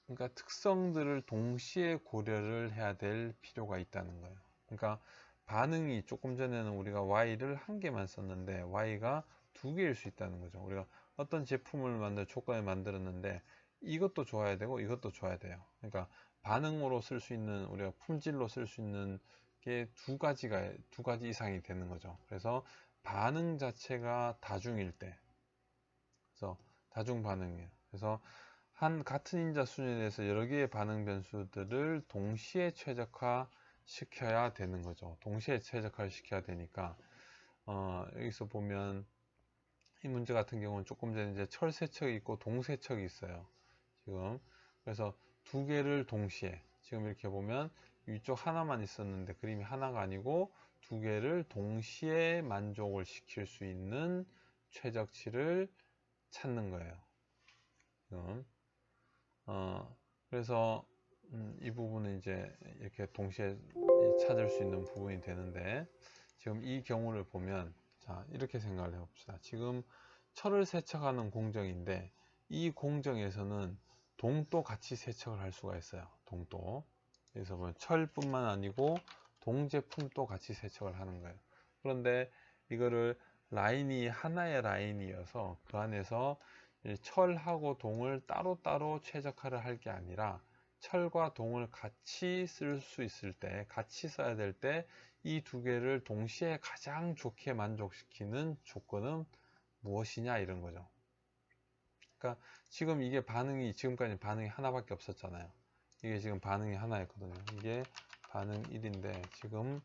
그러니까 특성들을 동시에 고려를 해야 될 필요가 있다는 거예요. 그러니까 반응이 조금 전에는 우리가 Y를 한 개만 썼는데 Y가 두 개일 수 있다는 거죠. 우리가 어떤 제품을 조건을 만들었는데 이것도 좋아야 되고 이것도 좋아야 돼요. 그러니까 반응으로 쓸 수 있는 우리가 품질로 쓸 수 있는 게 두 가지 이상이 되는 거죠. 그래서 반응 자체가 다중일 때 그래서 다중 반응이에요. 그래서 같은 인자 수준에 대해서 여러 개의 반응 변수들을 동시에 최적화 시켜야 되는 거죠. 동시에 최적화를 시켜야 되니까 여기서 보면 이 문제 같은 경우는 조금 전에 이제 철세척이 있고 동세척이 있어요. 지금 그래서 두 개를 동시에 지금 이렇게 보면 위쪽 하나만 있었는데 그림이 하나가 아니고 두 개를 동시에 만족을 시킬 수 있는 최적치를 찾는 거예요. 지금 그래서 이 부분은 이제 이렇게 동시에 찾을 수 있는 부분이 되는데 지금 이 경우를 보면 자 이렇게 생각을 해봅시다. 지금 철을 세척하는 공정인데 이 공정에서는 동도 같이 세척을 할 수가 있어요. 동도 그래서 보면 철뿐만 아니고 동 제품도 같이 세척을 하는 거예요. 그런데 이거를 라인이 하나의 라인이어서 그 안에서 철하고 동을 따로따로 최적화를 할 게 아니라 철과 동을 같이 쓸 수 있을 때, 같이 써야 될 때 이 두 개를 동시에 가장 좋게 만족시키는 조건은 무엇이냐 이런 거죠. 그러니까 지금 이게 지금까지 반응이 하나밖에 없었잖아요. 이게 지금 반응이 하나였거든요. 이게 반응 1인데 지금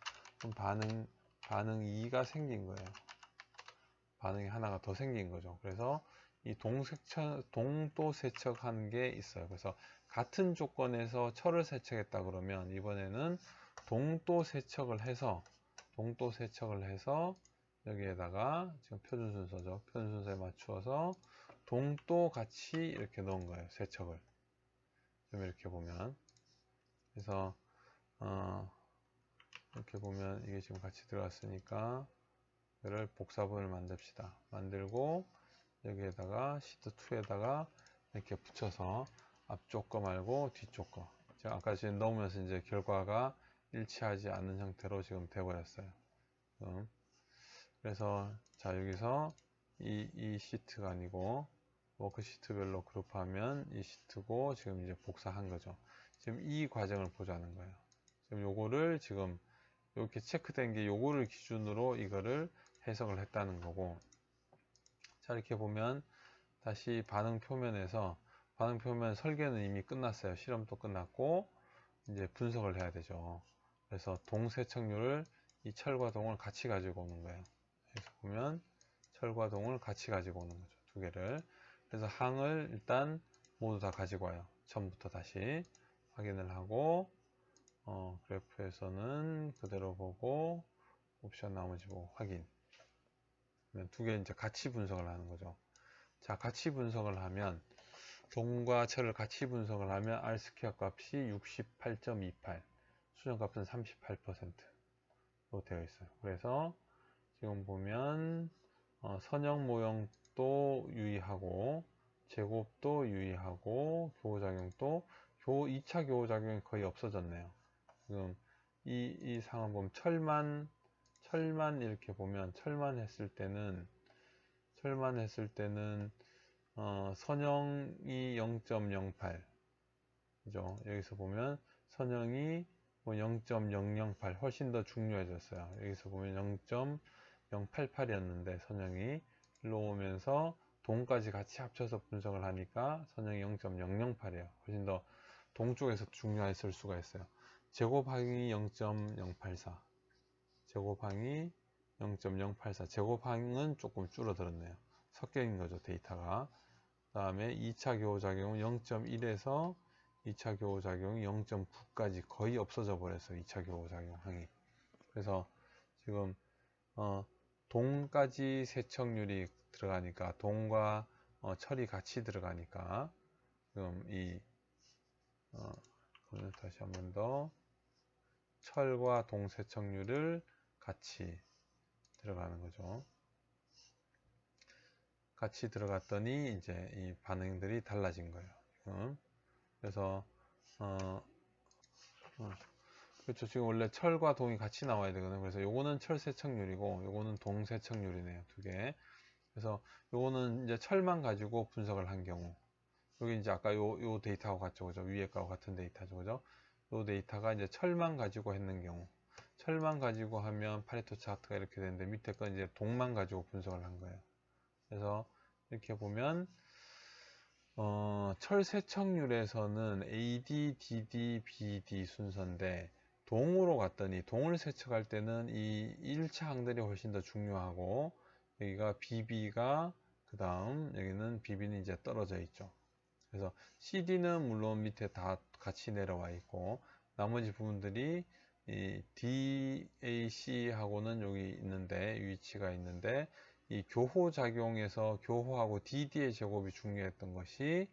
반응 2가 생긴 거예요. 반응이 하나가 더 생긴 거죠. 그래서 이 동도 세척한 게 있어요. 그래서 같은 조건에서 철을 세척했다 그러면 이번에는 동도 세척을 해서 여기에다가 지금 표준 순서죠. 표준 순서에 맞추어서 동도 같이 이렇게 넣은 거예요. 세척을. 좀 이렇게 보면. 그래서 이렇게 보면 이게 지금 같이 들어갔으니까 이거를 복사본을 만듭시다. 만들고 여기에다가 시트 2에다가 이렇게 붙여서 앞쪽 거 말고 뒤쪽 거. 제가 아까 지금 넣으면서 이제 결과가 일치하지 않는 형태로 지금 되어버렸어요. 그래서 자 여기서 이 시트가 아니고 워크시트별로 그룹하면 이 시트고 지금 이제 복사한 거죠. 지금 이 과정을 보자는 거예요. 지금 요거를 지금 이렇게 체크된 게 요거를 기준으로 이거를 해석을 했다는 거고. 자 이렇게 보면 다시 반응 표면에서 반응 표면 설계는 이미 끝났어요. 실험도 끝났고 이제 분석을 해야 되죠. 그래서 동세척률을 이 철과 동을 같이 가지고 오는 거예요. 여기서 보면 철과 동을 같이 가지고 오는 거죠. 두 개를. 그래서 항을 일단 모두 다 가지고 와요. 처음부터 다시 확인을 하고 그래프에서는 그대로 보고 옵션 나머지 보고 확인. 두 개 이제 같이 분석을 하는 거죠. 자, 같이 분석을 하면 동과 철을 같이 분석을 하면 R 스퀘어 값이 68.28, 수정 값은 38%로 되어 있어요. 그래서 지금 보면 선형 모형도 유의하고 제곱도 유의하고 교호작용도 2차 교호작용이 거의 없어졌네요. 지금 이 상황 보면 철만 이렇게 보면 철만 했을 때는 선형이 0.08 그죠? 여기서 보면 선형이 뭐 0.008 훨씬 더 중요해졌어요. 여기서 보면 0.088이었는데 선형이 일로 오면서 동까지 같이 합쳐서 분석을 하니까 선형이 0.008이에요. 훨씬 더 동쪽에서 중요했을 수가 있어요. 제곱항이 0.084 제곱항이 0.084 제곱항은 조금 줄어들었네요. 섞여 있는 거죠, 데이터가. 그 다음에 2차 교호작용은 0.1에서 2차 교호작용이 0.9까지 거의 없어져 버렸어요. 2차 교호작용 항이. 그래서 지금 동까지 세척률이 들어가니까 동과 철이 같이 들어가니까 지금 그러면 다시 한 번 더 철과 동 세척률을 같이 들어가는 거죠. 같이 들어갔더니 이제 이 반응들이 달라진 거예요. 그래서 그렇죠. 지금 원래 철과 동이 같이 나와야 되거든요. 그래서 요거는 철 세척률이고 요거는 동 세척률이네요. 두 개. 그래서 요거는 이제 철만 가지고 분석을 한 경우 여기 이제 아까 요 데이터하고 같죠. 그죠? 위에 거하고 같은 데이터죠. 그죠? 요 데이터가 이제 철만 가지고 했는 경우 철만 가지고 하면 파레토 차트가 이렇게 되는데 밑에 건 이제 동만 가지고 분석을 한 거예요. 그래서 이렇게 보면 철 세척률에서는 AD, DD, BD 순서인데 동으로 갔더니 동을 세척할 때는 이 1차 항들이 훨씬 더 중요하고 여기가 BB가 그 다음 여기는 BB는 이제 떨어져 있죠. 그래서 CD는 물론 밑에 다 같이 내려와 있고 나머지 부분들이 이 DAC하고는 여기 있는데 위치가 있는데 이 교호작용에서 교호하고 DD의 제곱이 중요했던 것이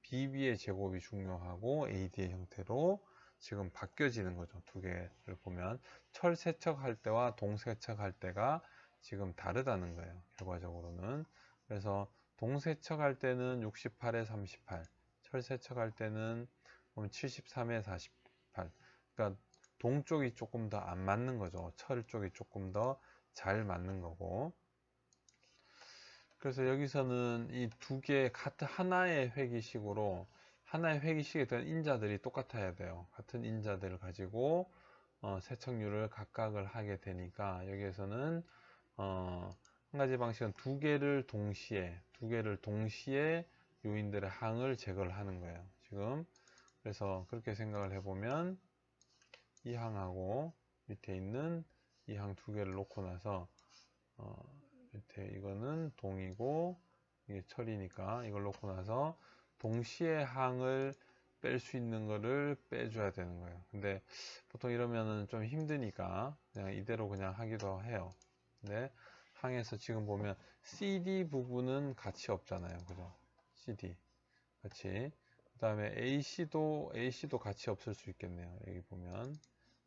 BB의 제곱이 중요하고 AD의 형태로 지금 바뀌어지는 거죠. 두 개를 보면 철 세척할 때와 동 세척할 때가 지금 다르다는 거예요. 결과적으로는. 그래서 동 세척할 때는 68에 38, 철 세척할 때는 73에 48. 그러니까 동 쪽이 조금 더 안 맞는 거죠. 철 쪽이 조금 더 잘 맞는 거고. 그래서 여기서는 이 두 개 같은 하나의 회기식으로 하나의 회기식에 대한 인자들이 똑같아야 돼요. 같은 인자들을 가지고 세척률을 각각을 하게 되니까 여기에서는 한 가지 방식은 두 개를 동시에 요인들의 항을 제거를 하는 거예요. 지금 그래서 그렇게 생각을 해보면 이 항하고 밑에 있는 이 항 두 개를 놓고 나서 밑에 이거는 동이고 이게 철이니까 이걸 놓고 나서 동시에 항을 뺄 수 있는 거를 빼줘야 되는 거예요. 근데 보통 이러면은 좀 힘드니까 그냥 이대로 그냥 하기도 해요. 근데 항에서 지금 보면 CD 부분은 같이 없잖아요. 그죠? CD 같이. 그 다음에 AC도 같이 없을 수 있겠네요. 여기 보면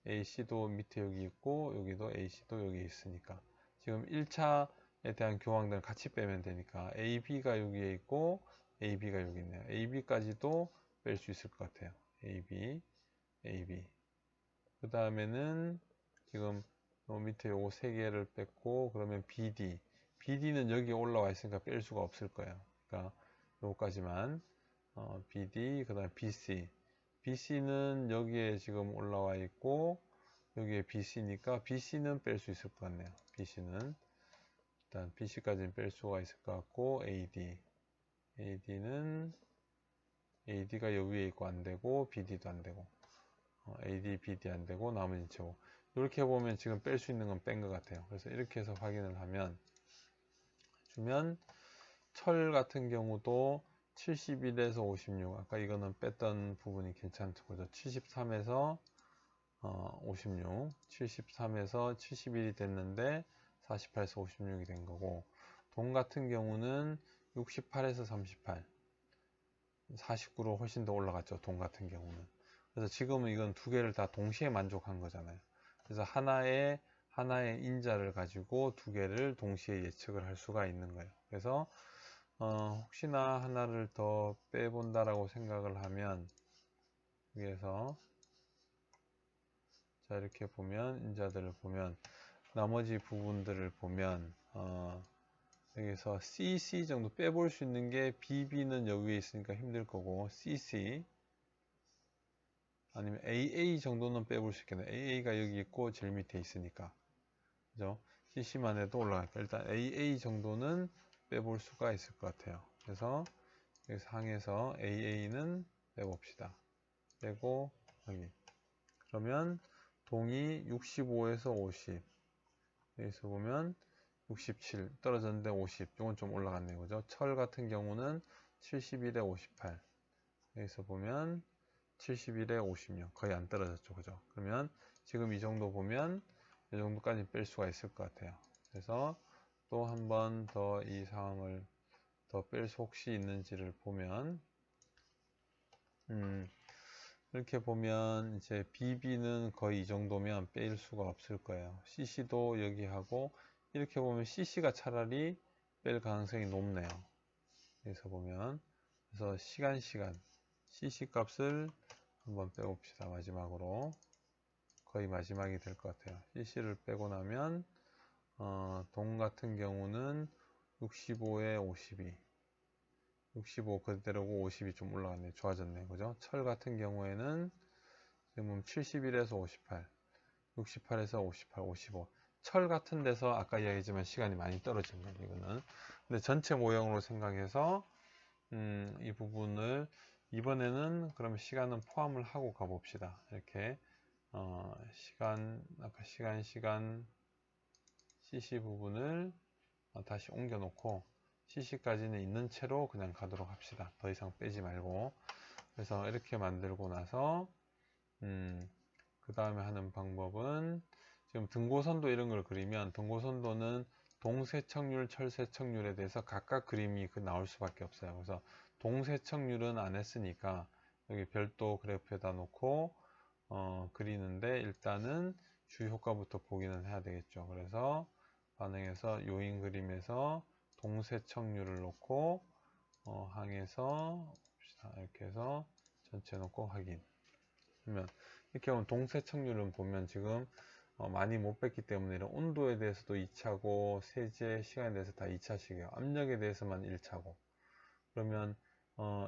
AC도 밑에 여기 있고 여기도 AC도 여기 있으니까 지금 1차에 대한 교황들을 같이 빼면 되니까 AB가 여기에 있고 AB가 여기 있네요. AB까지도 뺄 수 있을 것 같아요. AB, AB. 그 다음에는 지금 요 밑에 요거 세 개를 뺐고 그러면 BD. BD는 여기 올라와 있으니까 뺄 수가 없을 거예요. 그러니까 요거까지만 BD, 그 다음에 BC. BC는 여기에 지금 올라와 있고 여기에 BC니까 BC는 뺄 수 있을 것 같네요. BC는 일단 BC까지는 뺄 수가 있을 것 같고 AD가 여기 위에 있고 안되고 BD도 안되고 AD, BD 안되고 나머지 제곱 이렇게 보면 지금 뺄 수 있는 건 뺀 것 같아요. 그래서 이렇게 해서 확인을 하면 주면 철 같은 경우도 71에서 56 아까 이거는 뺐던 부분이 괜찮죠. 그죠? 73에서 56 73에서 71이 됐는데 48에서 56이 된 거고 동 같은 경우는 68에서 38 49로 훨씬 더 올라갔죠. 동 같은 경우는. 그래서 지금은 이건 두 개를 다 동시에 만족한 거잖아요. 그래서 하나의 인자를 가지고 두 개를 동시에 예측을 할 수가 있는 거예요. 그래서 혹시나 하나를 더 빼본다라고 생각을 하면 여기에서 자 이렇게 보면 인자들을 보면 나머지 부분들을 보면 여기서 CC 정도 빼볼 수 있는 게 BB는 여기 위에 있으니까 힘들 거고 CC 아니면 AA 정도는 빼볼 수 있겠네. AA가 여기 있고 제일 밑에 있으니까 그죠? CC만 해도 올라가니까 일단 AA 정도는 빼볼 수가 있을 것 같아요. 그래서 여기서 항에서 AA는 빼봅시다. 빼고 확인. 그러면 동이 65에서 50 여기서 보면 67 떨어졌는데 50 이건 좀 올라갔네요. 그죠? 철 같은 경우는 71에 58 여기서 보면 71에 56 거의 안 떨어졌죠. 그죠? 그러면 지금 이 정도 보면 이 정도까지 뺄 수가 있을 것 같아요. 그래서 또 한 번 더 이 상황을 더 뺄 수 혹시 있는지를 보면 이렇게 보면 이제 BB는 거의 이 정도면 뺄 수가 없을 거예요. CC도 여기 하고 이렇게 보면 CC가 차라리 뺄 가능성이 높네요. 여기서 보면 그래서 시간 CC 값을 한번 빼봅시다. 마지막으로 거의 마지막이 될 것 같아요. CC를 빼고 나면 동 같은 경우는 65에 52 65 그대로고 50이 좀 올라갔네. 좋아졌네. 그죠? 철 같은 경우에는 지금 71에서 58 68에서 58 55 철 같은 데서 아까 이야기했지만 시간이 많이 떨어진 거예요. 이거는 근데 전체 모형으로 생각해서 이 부분을 이번에는 그러면 시간은 포함을 하고 가봅시다. 이렇게 아까 시간 CC 부분을 다시 옮겨 놓고 CC까지는 있는 채로 그냥 가도록 합시다. 더 이상 빼지 말고. 그래서 이렇게 만들고 나서 그 다음에 하는 방법은 지금 등고선도 이런 걸 그리면 등고선도는 동세척률, 철세척률에 대해서 각각 그림이 나올 수밖에 없어요. 그래서 동세척률은 안 했으니까 여기 별도 그래프에다 놓고 그리는데 일단은 주요 효과부터 보기는 해야 되겠죠. 그래서 반응해서 요인 그림에서 동세척률을 놓고 항에서 이렇게 해서 전체 놓고 확인. 그러면 이렇게 하면 동세척률은 보면 지금 많이 못 뺐기 때문에 이런 온도에 대해서도 2차고 세제 시간에 대해서 다 2차씩이에요. 압력에 대해서만 1차고 그러면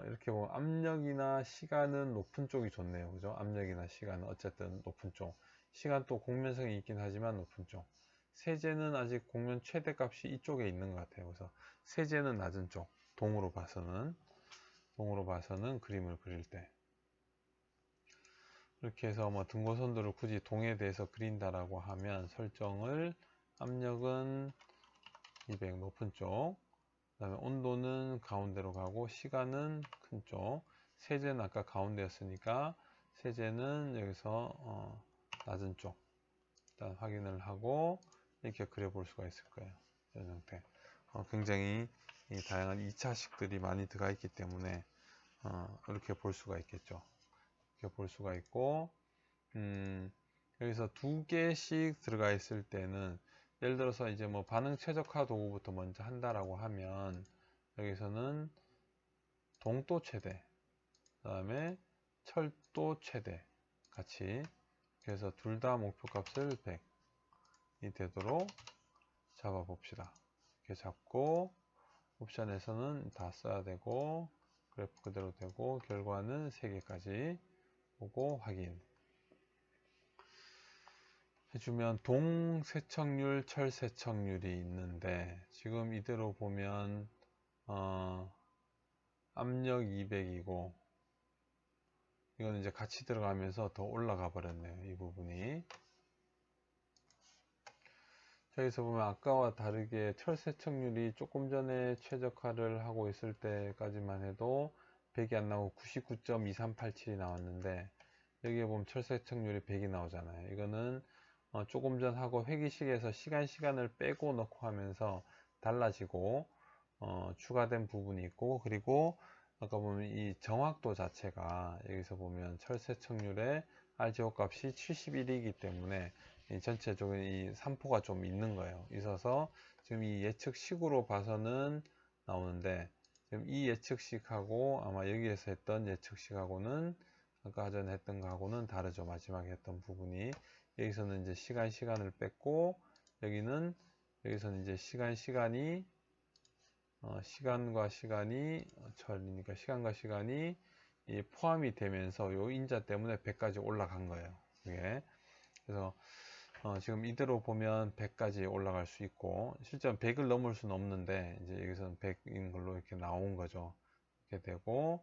이렇게 보면 압력이나 시간은 높은 쪽이 좋네요. 그죠? 압력이나 시간은 어쨌든 높은 쪽. 시간 또 곡면성이 있긴 하지만 높은 쪽. 세제는 아직 곡면 최대값이 이쪽에 있는 것 같아요. 그래서 세제는 낮은 쪽. 동으로 봐서는 그림을 그릴 때. 이렇게 해서 뭐 등고선도를 굳이 동에 대해서 그린다라고 하면 설정을 압력은 200 높은 쪽, 그 다음에 온도는 가운데로 가고 시간은 큰 쪽, 세제는 아까 가운데였으니까 세제는 여기서 낮은 쪽 일단 확인을 하고 이렇게 그려볼 수가 있을 거예요. 이런 형태. 굉장히 이 다양한 2차식들이 많이 들어가 있기 때문에 이렇게 볼 수가 있겠죠. 이렇게 볼 수가 있고 여기서 두 개씩 들어가 있을 때는 예를 들어서 이제 뭐 반응 최적화 도구부터 먼저 한다라고 하면 여기서는 동도 최대, 그 다음에 철도 최대 같이 그래서 둘 다 목표 값을 100이 되도록 잡아 봅시다. 이렇게 잡고 옵션에서는 다 써야 되고 그래프 그대로 되고 결과는 3개까지 보고 확인 해주면 동 세척률, 철 세척률이 있는데 지금 이대로 보면 압력 200이고 이거는 이제 같이 들어가면서 더 올라가 버렸네요. 이 부분이. 여기서 보면 아까와 다르게 철 세척률이 조금 전에 최적화를 하고 있을 때까지만 해도 100이 안 나오고 99.2387이 나왔는데 여기에 보면 철 세척률이 100이 나오잖아요. 이거는 조금 전 하고 회기식에서 시간을 빼고 넣고 하면서 달라지고 추가된 부분이 있고 그리고 아까 보면 이 정확도 자체가 여기서 보면 철세척률의 RGO 값이 71이기 때문에 이 전체적인 이 산포가 좀 있는 거예요. 있어서 지금 이 예측식으로 봐서는 나오는데 지금 이 예측식하고 아마 여기에서 했던 예측식하고는 아까 전에 했던 거하고는 다르죠. 마지막에 했던 부분이 여기서는 이제 시간을 뺐고 여기서는 이제 시간이 시간과 시간이 철이니까 시간과 시간이 포함이 되면서 요 인자 때문에 100까지 올라간 거예요. 이게 그래서 지금 이대로 보면 100까지 올라갈 수 있고 실제로 100을 넘을 수는 없는데 이제 여기서는 100인 걸로 이렇게 나온 거죠. 이렇게 되고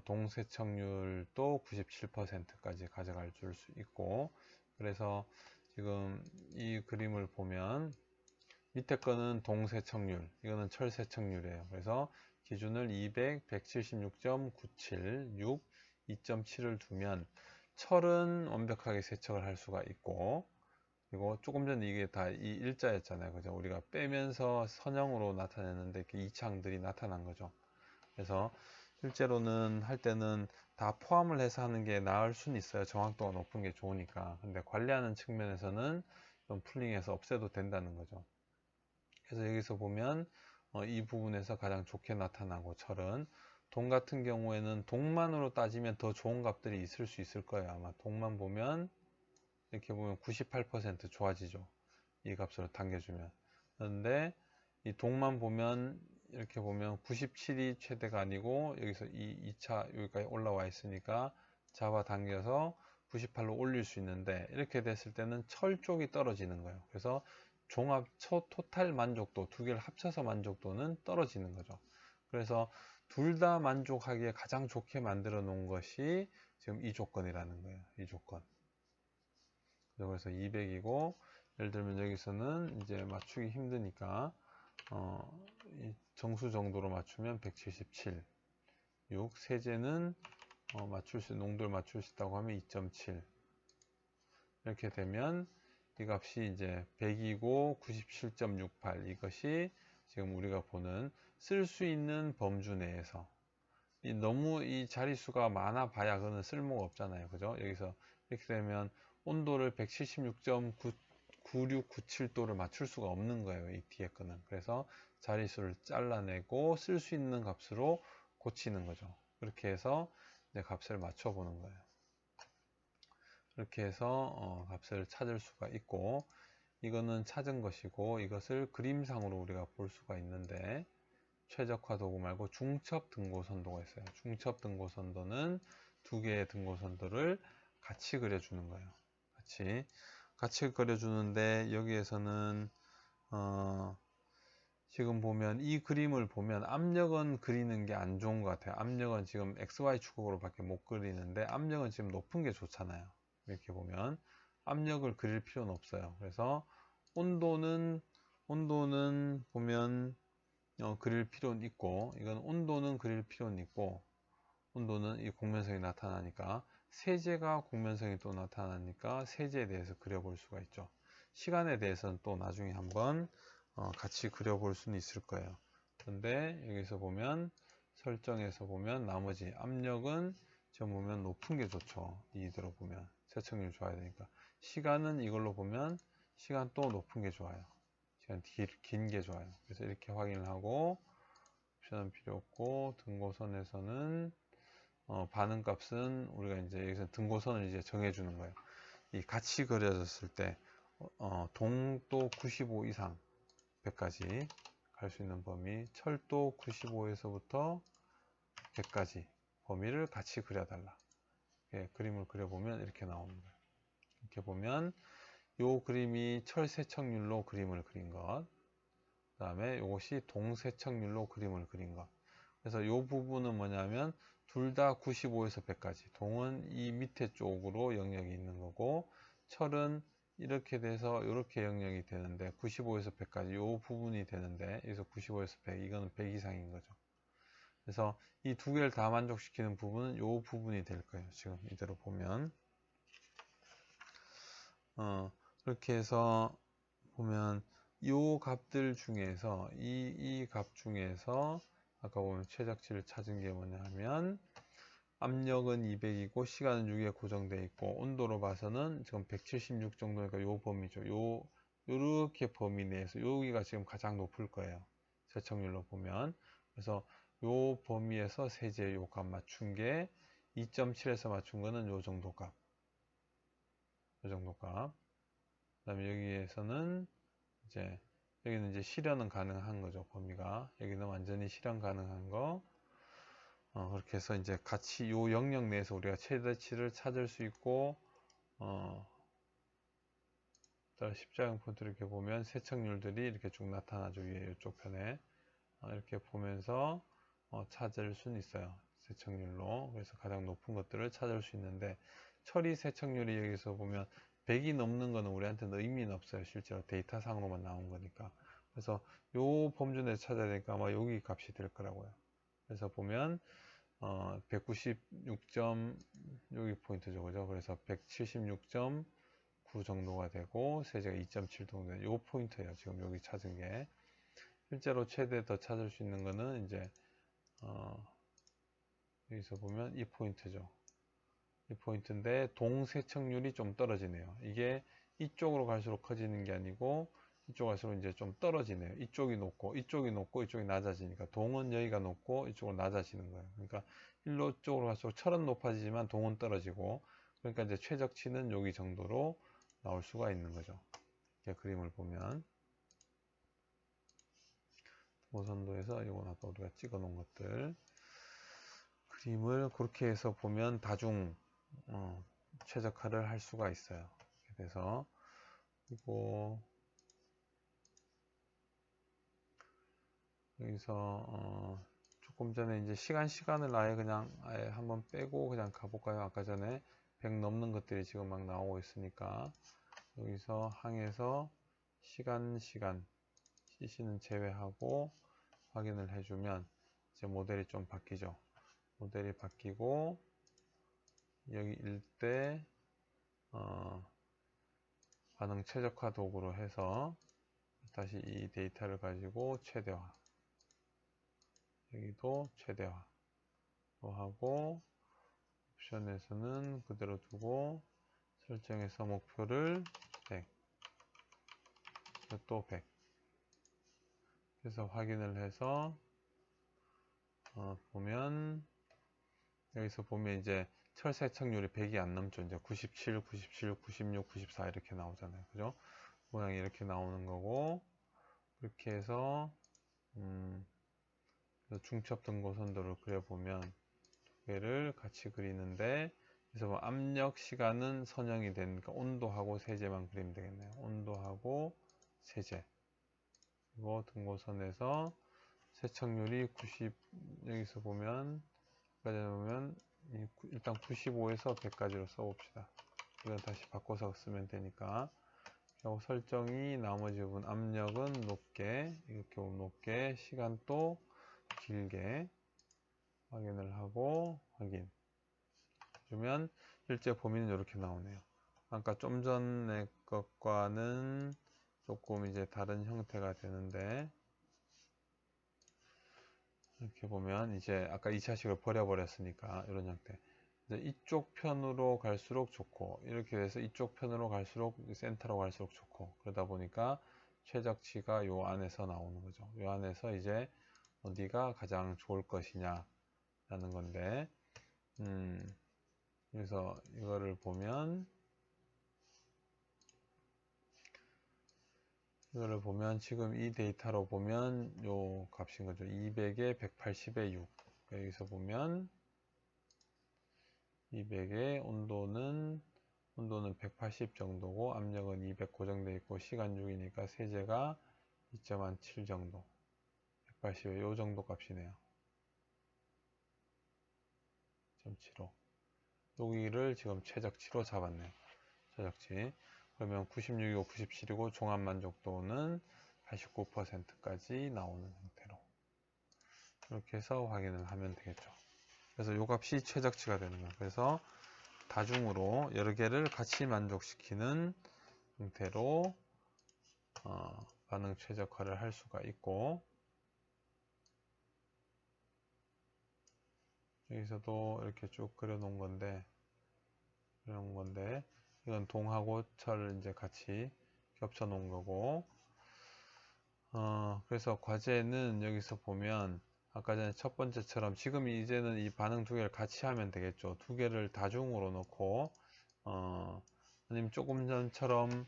동세척률도 97%까지 가져갈 수 있고 그래서 지금 이 그림을 보면 밑에 거는 동세척률, 이거는 철세척률이에요. 그래서 기준을 200, 176.97, 6, 2.7을 두면 철은 완벽하게 세척을 할 수가 있고 그리고 조금 전에 이게 다 이 일자였잖아요. 그죠? 우리가 빼면서 선형으로 나타냈는데 이렇게 이창들이 나타난 거죠. 그래서 실제로는 할 때는 다 포함을 해서 하는 게 나을 수는 있어요. 정확도가 높은 게 좋으니까. 근데 관리하는 측면에서는 좀 풀링해서 없애도 된다는 거죠. 그래서 여기서 보면 이 부분에서 가장 좋게 나타나고 철은 동 같은 경우에는 동만으로 따지면 더 좋은 값들이 있을 수 있을 거예요. 아마 동만 보면 이렇게 보면 98% 좋아지죠. 이 값으로 당겨주면. 그런데 이 동만 보면 이렇게 보면 97이 최대가 아니고 여기서 이 2차 여기까지 올라와 있으니까 잡아당겨서 98로 올릴 수 있는데 이렇게 됐을 때는 철 쪽이 떨어지는 거예요. 그래서 종합 토탈 만족도 두 개를 합쳐서 만족도는 떨어지는 거죠. 그래서 둘 다 만족하기에 가장 좋게 만들어 놓은 것이 지금 이 조건이라는 거예요. 이 조건. 그래서 200이고 예를 들면 여기서는 이제 맞추기 힘드니까 이 정수 정도로 맞추면 177 6 세제는 농도를 맞출 수 있다고 하면 2.7 이렇게 되면 이 값이 이제 100이고 97.68 이것이 지금 우리가 보는 쓸 수 있는 범주 내에서 너무 이 자릿수가 많아 봐야 그거는 쓸모가 없잖아요. 그죠? 여기서 이렇게 되면 온도를 176.9697도를 맞출 수가 없는 거예요. 이 뒤에 거는. 그래서 자릿수를 잘라내고 쓸 수 있는 값으로 고치는 거죠. 그렇게 해서 이제 값을 맞춰 보는 거예요. 그렇게 해서 값을 찾을 수가 있고 이거는 찾은 것이고 이것을 그림상으로 우리가 볼 수가 있는데 최적화 도구 말고 중첩 등고선도가 있어요. 중첩 등고선도는 두 개의 등고선도를 같이 그려주는 거예요. 같이 그려주는데 여기에서는 지금 보면 이 그림을 보면 압력은 그리는 게 안 좋은 것 같아요. 압력은 지금 XY 축으로 밖에 못 그리는데 압력은 지금 높은 게 좋잖아요. 이렇게 보면 압력을 그릴 필요는 없어요. 그래서 온도는 보면 그릴 필요는 있고, 이건 온도는 그릴 필요는 있고, 온도는 이 곡면성이 나타나니까, 세제가 곡면성이 또 나타나니까 세제에 대해서 그려볼 수가 있죠. 시간에 대해서는 또 나중에 한번 같이 그려볼 수는 있을 거예요. 그런데 여기서 보면 설정에서 보면 나머지 압력은 지금 보면 높은 게 좋죠. 이대로 보면 세척률 좋아야 되니까. 시간은 이걸로 보면 시간 또 높은 게 좋아요. 시간 긴 게 좋아요. 그래서 이렇게 확인을 하고 옵션은 필요 없고 등고선에서는 반응값은 우리가 이제 여기서 등고선을 이제 정해주는 거예요. 이 같이 그려졌을 때 동도 95 이상 100까지 갈 수 있는 범위, 철도 95에서부터 100까지 범위를 같이 그려달라. 예, 그림을 그려보면 이렇게 나오는 거예요. 이렇게 보면 이 그림이 철세척률로 그림을 그린 것, 그 다음에 이것이 동세척률로 그림을 그린 것. 그래서 이 부분은 뭐냐면 둘 다 95에서 100까지. 동은 이 밑에 쪽으로 영역이 있는 거고, 철은 이렇게 돼서 이렇게 영역이 되는데 95에서 100까지 이 부분이 되는데 여기서 95에서 100, 이거는 100 이상인 거죠. 그래서 이 두 개를 다 만족시키는 부분은 이 부분이 될 거예요. 지금 이대로 보면 그렇게 해서 보면 이 값들 중에서 이 값 중에서 아까 보면 최적치를 찾은 게 뭐냐 하면 압력은 200이고 시간은 6에 고정되어 있고 온도로 봐서는 지금 176 정도니까 요 범위죠. 요렇게 범위 내에서 여기가 지금 가장 높을 거예요. 세척률로 보면. 그래서 요 범위에서 세제 요 값 맞춘 게 2.7에서 맞춘 거는 요 정도 값. 요 정도 값. 그 다음에 여기에서는 이제 여기는 이제 실현은 가능한 거죠. 범위가. 여기는 완전히 실현 가능한 거. 그렇게 해서 이제 같이 요 영역 내에서 우리가 최대치를 찾을 수 있고, 십자형 폰트 이렇게 보면 세척률들이 이렇게 쭉 나타나죠. 위에 이쪽 편에. 이렇게 보면서 찾을 수는 있어요. 세척률로. 그래서 가장 높은 것들을 찾을 수 있는데, 처리 세척률이 여기서 보면 100이 넘는 거는 우리한테는 의미는 없어요. 실제로 데이터상으로만 나온 거니까. 그래서 요 범주 내에서 찾아야 되니까 아마 여기 값이 될 거라고요. 그래서 보면 196. 여기 포인트죠, 그죠? 그래서 176.9 정도가 되고 세제가 2.7 정도 되는 요 포인트예요. 지금 여기 찾은 게 실제로 최대 더 찾을 수 있는 거는 이제 여기서 보면 이 포인트죠. 이 포인트인데 동세척률이 좀 떨어지네요. 이게 이쪽으로 갈수록 커지는 게 아니고 이쪽 갈수록 이제 좀 떨어지네요. 이쪽이 높고 이쪽이 낮아지니까 동은 여기가 높고 이쪽은 낮아지는 거예요. 그러니까 일로 쪽으로 갈수록 철은 높아지지만 동은 떨어지고 그러니까 이제 최적치는 여기 정도로 나올 수가 있는 거죠. 이렇게 그림을 보면 고선도에서 이건 아까 우리가 찍어 놓은 것들 그림을 그렇게 해서 보면 다중 최적화를 할 수가 있어요. 그래서 그리고 여기서 조금 전에 이제 시간을 아예 그냥 아예 한번 빼고 그냥 가볼까요? 아까 전에 100 넘는 것들이 지금 막 나오고 있으니까 여기서 항에서 시간 CC는 제외하고 확인을 해주면 이제 모델이 좀 바뀌죠. 모델이 바뀌고 여기 일대 반응 최적화 도구로 해서 다시 이 데이터를 가지고 최대화 여기도 최대화 하고 옵션에서는 그대로 두고 설정해서 목표를 100 또 100 그래서 확인을 해서 보면 여기서 보면 이제 철 세척률이 100이 안 넘죠. 이제 97, 97, 96, 94 이렇게 나오잖아요. 그죠? 모양이 이렇게 나오는 거고 그렇게 해서 중첩 등고선도를 그려보면 두 개를 같이 그리는데, 그래서 뭐 압력, 시간은 선형이 되니까 온도하고 세제만 그리면 되겠네요. 온도하고 세제. 그리고 등고선에서 세척률이 90, 여기서 보면 일단 95에서 100까지로 써봅시다. 이건 다시 바꿔서 쓰면 되니까. 그리고 설정이 나머지 부분 압력은 높게, 이렇게 높게, 시간도 길게 확인을 하고 확인 해주면 실제 범위는 이렇게 나오네요. 아까 좀 전에 것과는 조금 이제 다른 형태가 되는데, 이렇게 보면 이제 아까 2차식을 버려버렸으니까 이런 형태. 이제 이쪽 편으로 갈수록 좋고, 이렇게 돼서 이쪽 편으로 갈수록 센터로 갈수록 좋고, 그러다 보니까 최적치가 요 안에서 나오는 거죠. 요 안에서 이제 어디가 가장 좋을 것이냐 라는 건데, 그래서 이거를 보면 지금 이 데이터로 보면 요 값인 거죠. 200에 180에 6. 여기서 보면 200의 온도는 180 정도고 압력은 200 고정되어 있고 시간 6이니까 세제가 2.7 정도. 180에 요 정도 값이네요. 0.75. 여기를 지금 최적치로 잡았네요. 최적치. 그러면 96이고 97이고 종합 만족도는 89%까지 나오는 형태로 이렇게 해서 확인을 하면 되겠죠. 그래서 요 값이 최적치가 되는 거예요. 그래서 다중으로 여러 개를 같이 만족시키는 형태로 반응 최적화를 할 수가 있고, 여기서도 이렇게 쭉 그려 놓은 건데 이건 동하고 철을 이제 같이 겹쳐 놓은 거고, 그래서 과제는 여기서 보면 아까 전에 첫 번째처럼 지금 이제는 이 반응 두 개를 같이 하면 되겠죠. 두 개를 다중으로 놓고 아니면 조금 전처럼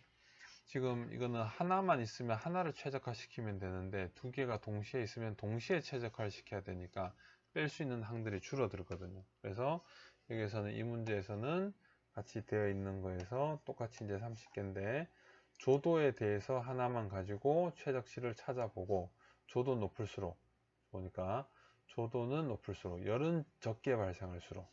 지금 이거는 하나만 있으면 하나를 최적화시키면 되는데 두 개가 동시에 있으면 동시에 최적화를 시켜야 되니까 뺄 수 있는 항들이 줄어들거든요. 그래서 여기에서는 이 문제에서는 같이 되어 있는 거에서 똑같이 이제 30개인데 조도에 대해서 하나만 가지고 최적치를 찾아보고, 조도 높을수록 보니까 조도는 높을수록 열은 적게 발생할수록,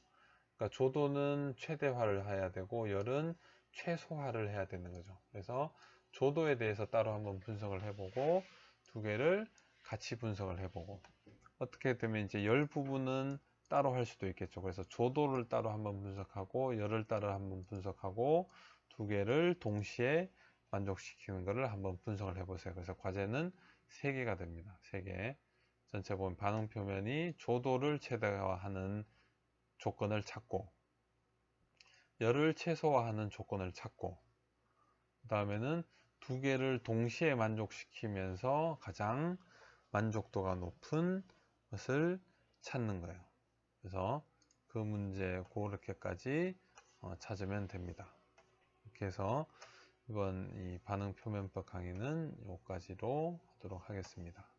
그러니까 조도는 최대화를 해야 되고 열은 최소화를 해야 되는 거죠. 그래서 조도에 대해서 따로 한번 분석을 해보고 두 개를 같이 분석을 해보고, 어떻게 되면 이제 열 부분은 따로 할 수도 있겠죠. 그래서 조도를 따로 한번 분석하고 열을 따로 한번 분석하고 두 개를 동시에 만족시키는 것을 한번 분석을 해보세요. 그래서 과제는 3개가 됩니다. 3개. 전체 보면 반응 표면이 조도를 최대화하는 조건을 찾고, 열을 최소화하는 조건을 찾고, 그 다음에는 두 개를 동시에 만족시키면서 가장 만족도가 높은 것을 찾는 거예요. 그래서 그 문제 그렇게까지 찾으면 됩니다. 이렇게 해서 이번 이 반응 표면법 강의는 여기까지로 하도록 하겠습니다.